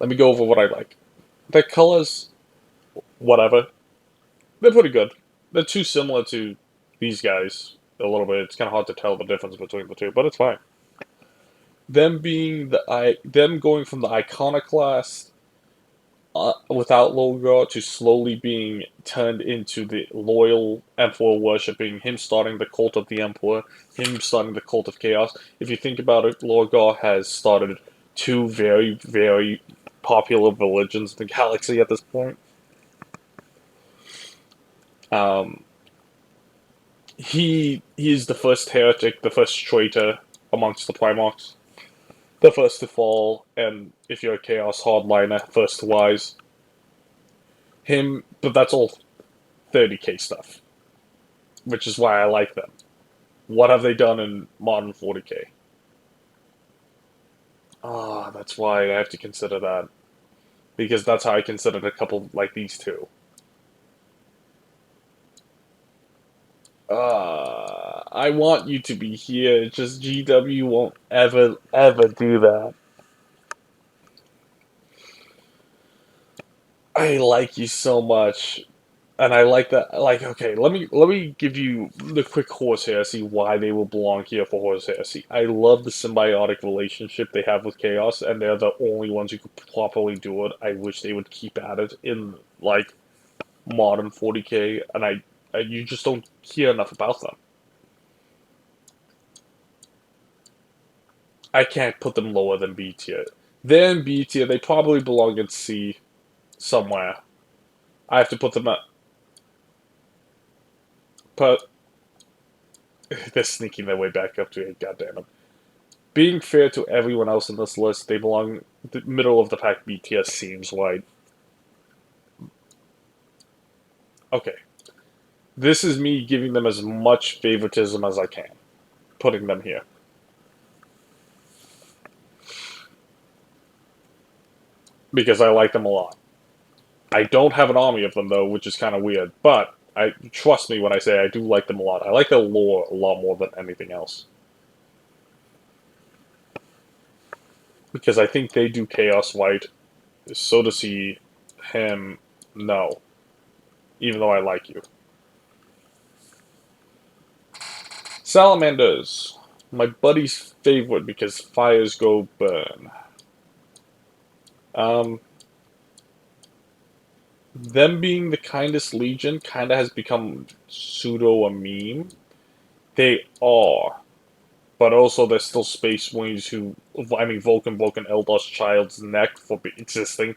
let me go over what I like. The colors, whatever. They're pretty good. They're too similar to these guys a little bit. It's kind of hard to tell the difference between the two, but it's fine. Them going from the Iconoclast without Lorgar to slowly being turned into the loyal Emperor worshipping, him starting the cult of the Emperor, him starting the cult of Chaos. If you think about it, Lorgar has started two very, very popular religions in the galaxy at this point. Um, he's the first heretic, the first traitor amongst the Primarchs, the first to fall, and if you're a Chaos hardliner, first to rise. Him, but that's all 30k stuff, which is why I like them. What have they done in modern 40k? Ah, that's why I have to consider that. Because that's how I considered a couple like these two. I want you to be here, just GW won't ever, ever do that. I like you so much. And I like that. Like, okay, let me give you the quick Horse Heresy. Why they will belong here for Horse Heresy. I love the symbiotic relationship they have with Chaos, and they're the only ones who could properly do it. I wish they would keep at it in like modern 40k, and you just don't hear enough about them. I can't put them lower than B tier. They're in B tier. They probably belong in C somewhere. I have to put them at. But they're sneaking their way back up to it. Goddammit. Being fair to everyone else in this list, they belong the middle of the pack B tier seems right. Okay. This is me giving them as much favoritism as I can. Putting them here. Because I like them a lot. I don't have an army of them, though, which is kind of weird. But trust me when I say I do like them a lot. I like their lore a lot more than anything else. Because I think they do Chaos White. So does he. Him. No. Even though I like you. Salamanders. My buddy's favorite because fires go burn. Them being the kindest legion kind of has become pseudo a meme. They are. But also there's still Space Marines who, I mean, Vulcan Eldor's child's neck for existing.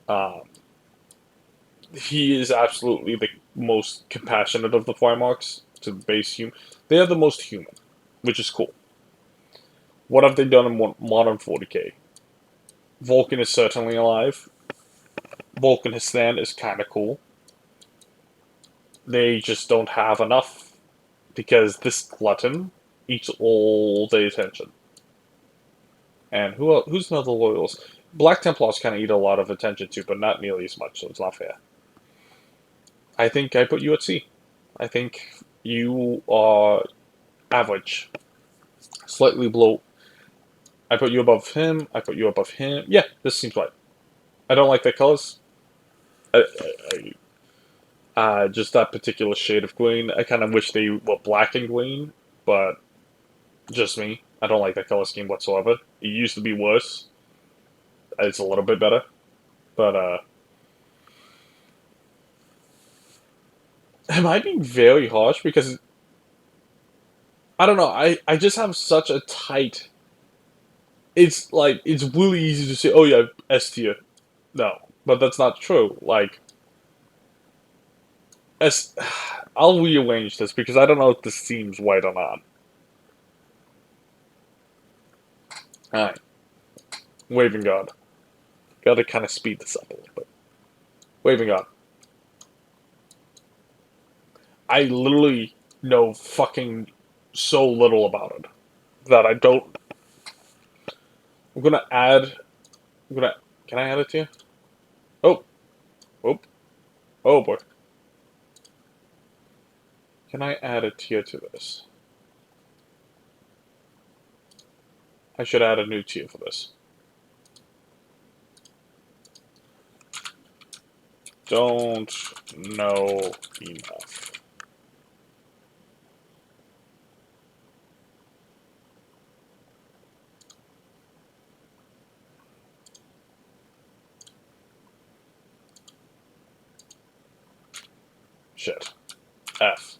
Um, he is absolutely the most compassionate of the Primarchs to the base human. They are the most human, which is cool. What have they done in modern 40k? Vulcan is certainly alive. Vulcan Histan is kind of cool. They just don't have enough because this glutton eats all the attention. And who's another loyals? Black Templars kind of eat a lot of attention too, but not nearly as much, so it's not fair. I think I put you at C. I think you are average. Slightly below. I put you above him. I put you above him. Yeah, this seems right. I don't like their colors. Just that particular shade of green. I kind of wish they were black and green, but just me. I don't like that color scheme whatsoever. It used to be worse. It's a little bit better, but am I being very harsh? Because I don't know. I just have such a tight. It's like it's really easy to say, oh yeah, S tier. No, but that's not true. Like S, I'll rearrange this because I don't know if this seems right or not. All right, Waving God. Got to kind of speed this up a little bit. Waving God. I literally know fucking so little about it that I don't. I'm gonna add. I'm gonna. Can I add it to you? Oh, oh, oh boy. Can I add a tier to this? I should add a new tier for this. Don't know enough. Shit. F.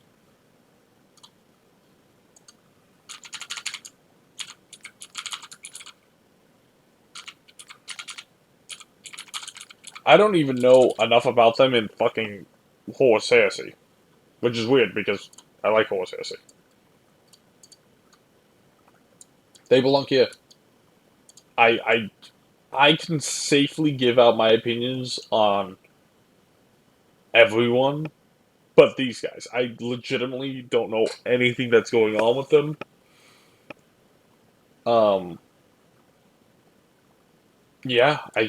I don't even know enough about them in fucking Horus Heresy, which is weird because I like Horus Heresy. They belong here. I I I can safely give out my opinions on everyone, but these guys. I legitimately don't know anything that's going on with them. Um, yeah, I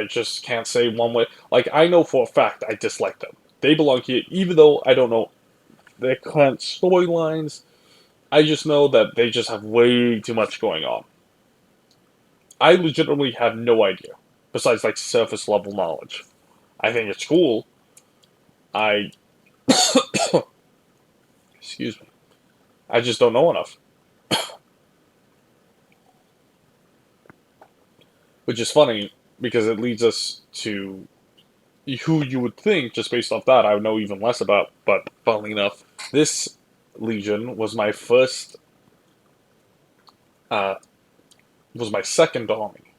just can't say one way. Like, I know for a fact I dislike them. They belong here, even though I don't know their current storylines. I just know that they just have way too much going on. I legitimately have no idea, besides like surface level knowledge. I think it's cool. I excuse me. I just don't know enough, which is funny because it leads us to who you would think just based off that I would know even less about. But funnily enough, this Legion uh, was my second army,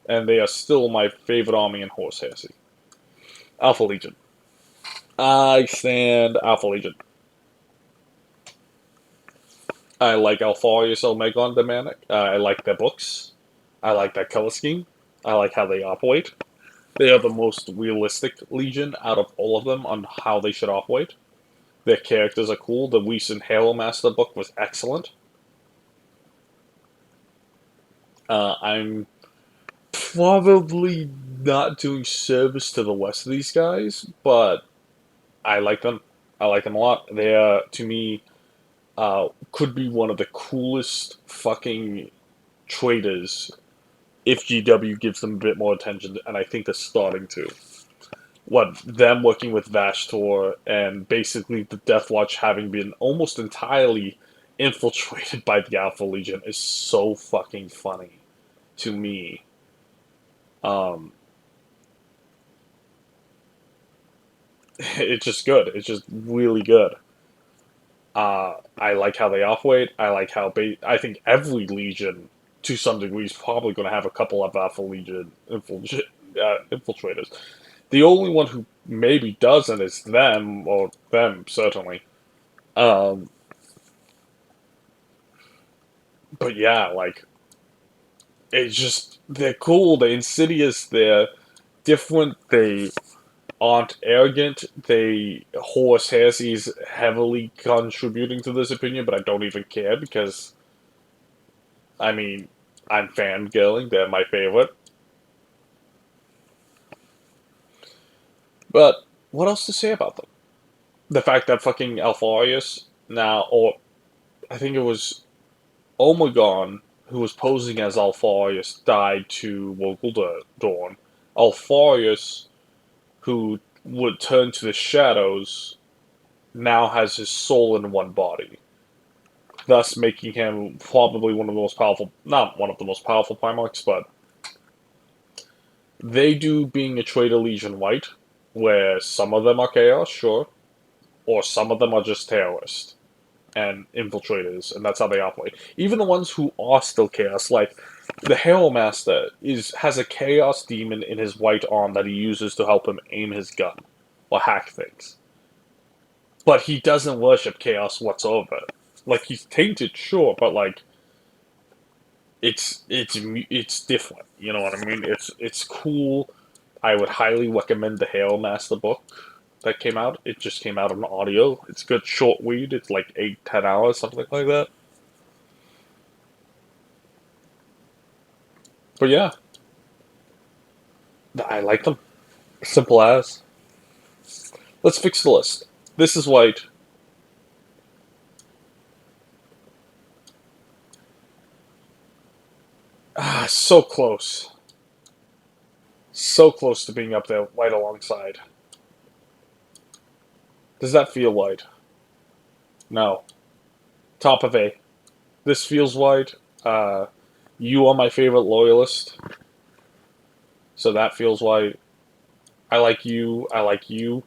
and they are still my favorite army in Horse Heresy. Alpha Legion. I stand Alpha Legion. I like Alpharius Omegon Demanic. I like their books. I like their color scheme. I like how they operate. They are the most realistic Legion out of all of them on how they should operate. Their characters are cool. The recent Halo Master book was excellent. I'm probably not doing service to the rest of these guys, but I like them. I like them a lot. They are, to me, could be one of the coolest fucking traders if GW gives them a bit more attention, and I think they're starting to. What, them working with Vashtor and basically the Death Watch having been almost entirely infiltrated by the Alpha Legion is so fucking funny to me. Um, it's just good. It's just really good. I like how they operate. I like how I think every Legion, to some degree, is probably going to have a couple of Alpha Legion infiltrators. The only one who maybe doesn't is them, or them certainly. Um, but yeah, like it's just they're cool. They're insidious. They're different. They aren't arrogant. They Horus Heresy's heavily contributing to this opinion, but I don't even care because I mean I'm fangirling. They're my favorite. But what else to say about them? The fact that fucking Alpharius now, or I think it was Omegon, who was posing as Alpharius, died to Vogel Dawn. Alpharius, who would turn to the shadows, now has his soul in one body, thus making him probably one of the most powerful, not one of the most powerful Primarchs, but they do being a traitor Legion White, where some of them are Chaos, sure, or some of them are just terrorists and infiltrators, and that's how they operate. Even the ones who are still Chaos, like the Herald Master, has a Chaos Demon in his white arm that he uses to help him aim his gun or hack things. But he doesn't worship Chaos whatsoever. Like he's tainted, sure, but like it's different. You know what I mean? It's cool. I would highly recommend the Herald Master book that came out. It just came out on audio. It's good short read. It's like 8-10 hours, something like that. But yeah, I like them. Simple as. Let's fix the list. This is white. Ah, so close. So close to being up there, white alongside. Does that feel white? No. Top of A. This feels white. Uh, you are my favorite loyalist, so that feels white. I like you. I like you.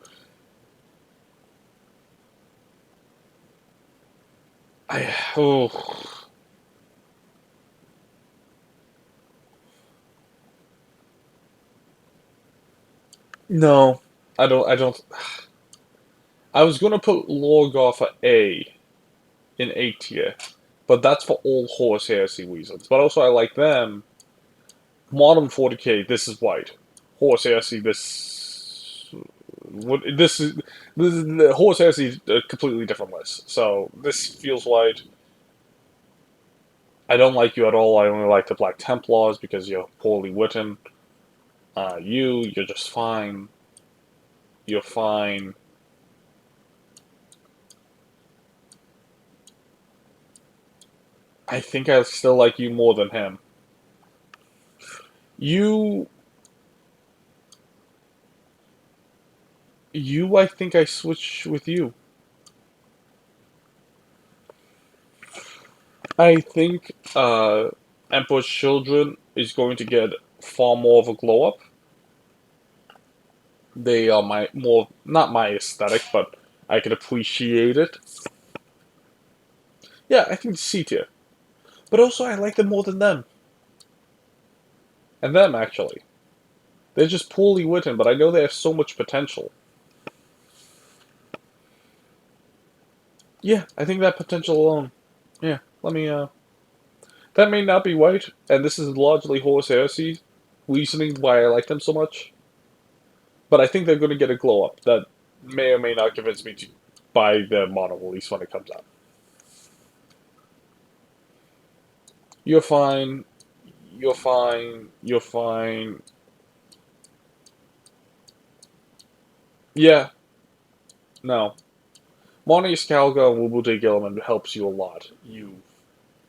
Oh, No, I don't. I was gonna put Lorgarth at A in A tier, but that's for all Horus Heresy reasons. But also, I like them. Modern 40k, this is white. Horus Heresy, this. What this is the Horus Heresy is a completely different list. So this feels white. I don't like you at all. I only like the Black Templars because you're poorly written. You're just fine. You're fine. I think I still like you more than him. You, I think I switch with you. I think Emperor's Children is going to get far more of a glow up. They are my more not my aesthetic, but I can appreciate it. Yeah, I think C tier. But also I like them more than them. And them actually. They're just poorly written, but I know they have so much potential. Yeah, I think that potential alone. Yeah, let me that may not be right, and this is largely Horus Heresy reasoning why I like them so much. But I think they're going to get a glow up that may or may not convince me to buy the mono release when it comes out. You're fine. You're fine. You're fine. Yeah. No. Monty Scalga and Wubu Gilliman helps you a lot. You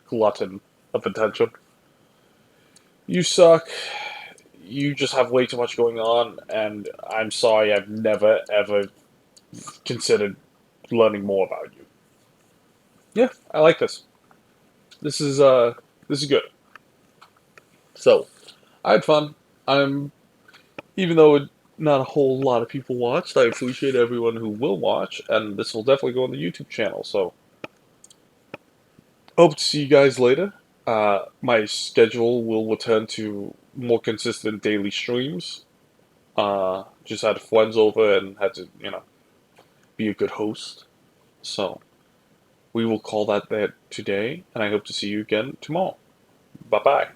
glutton of attention. You suck. You just have way too much going on, and I'm sorry I've never ever considered learning more about you. Yeah, I like this. This is good. So I had fun. I'm even though not a whole lot of people watched, I appreciate everyone who will watch, and this will definitely go on the YouTube channel. So hope to see you guys later. My schedule will return to more consistent daily streams. Just had friends over and had to, be a good host. So we will call that today, and I hope to see you again tomorrow. Bye bye.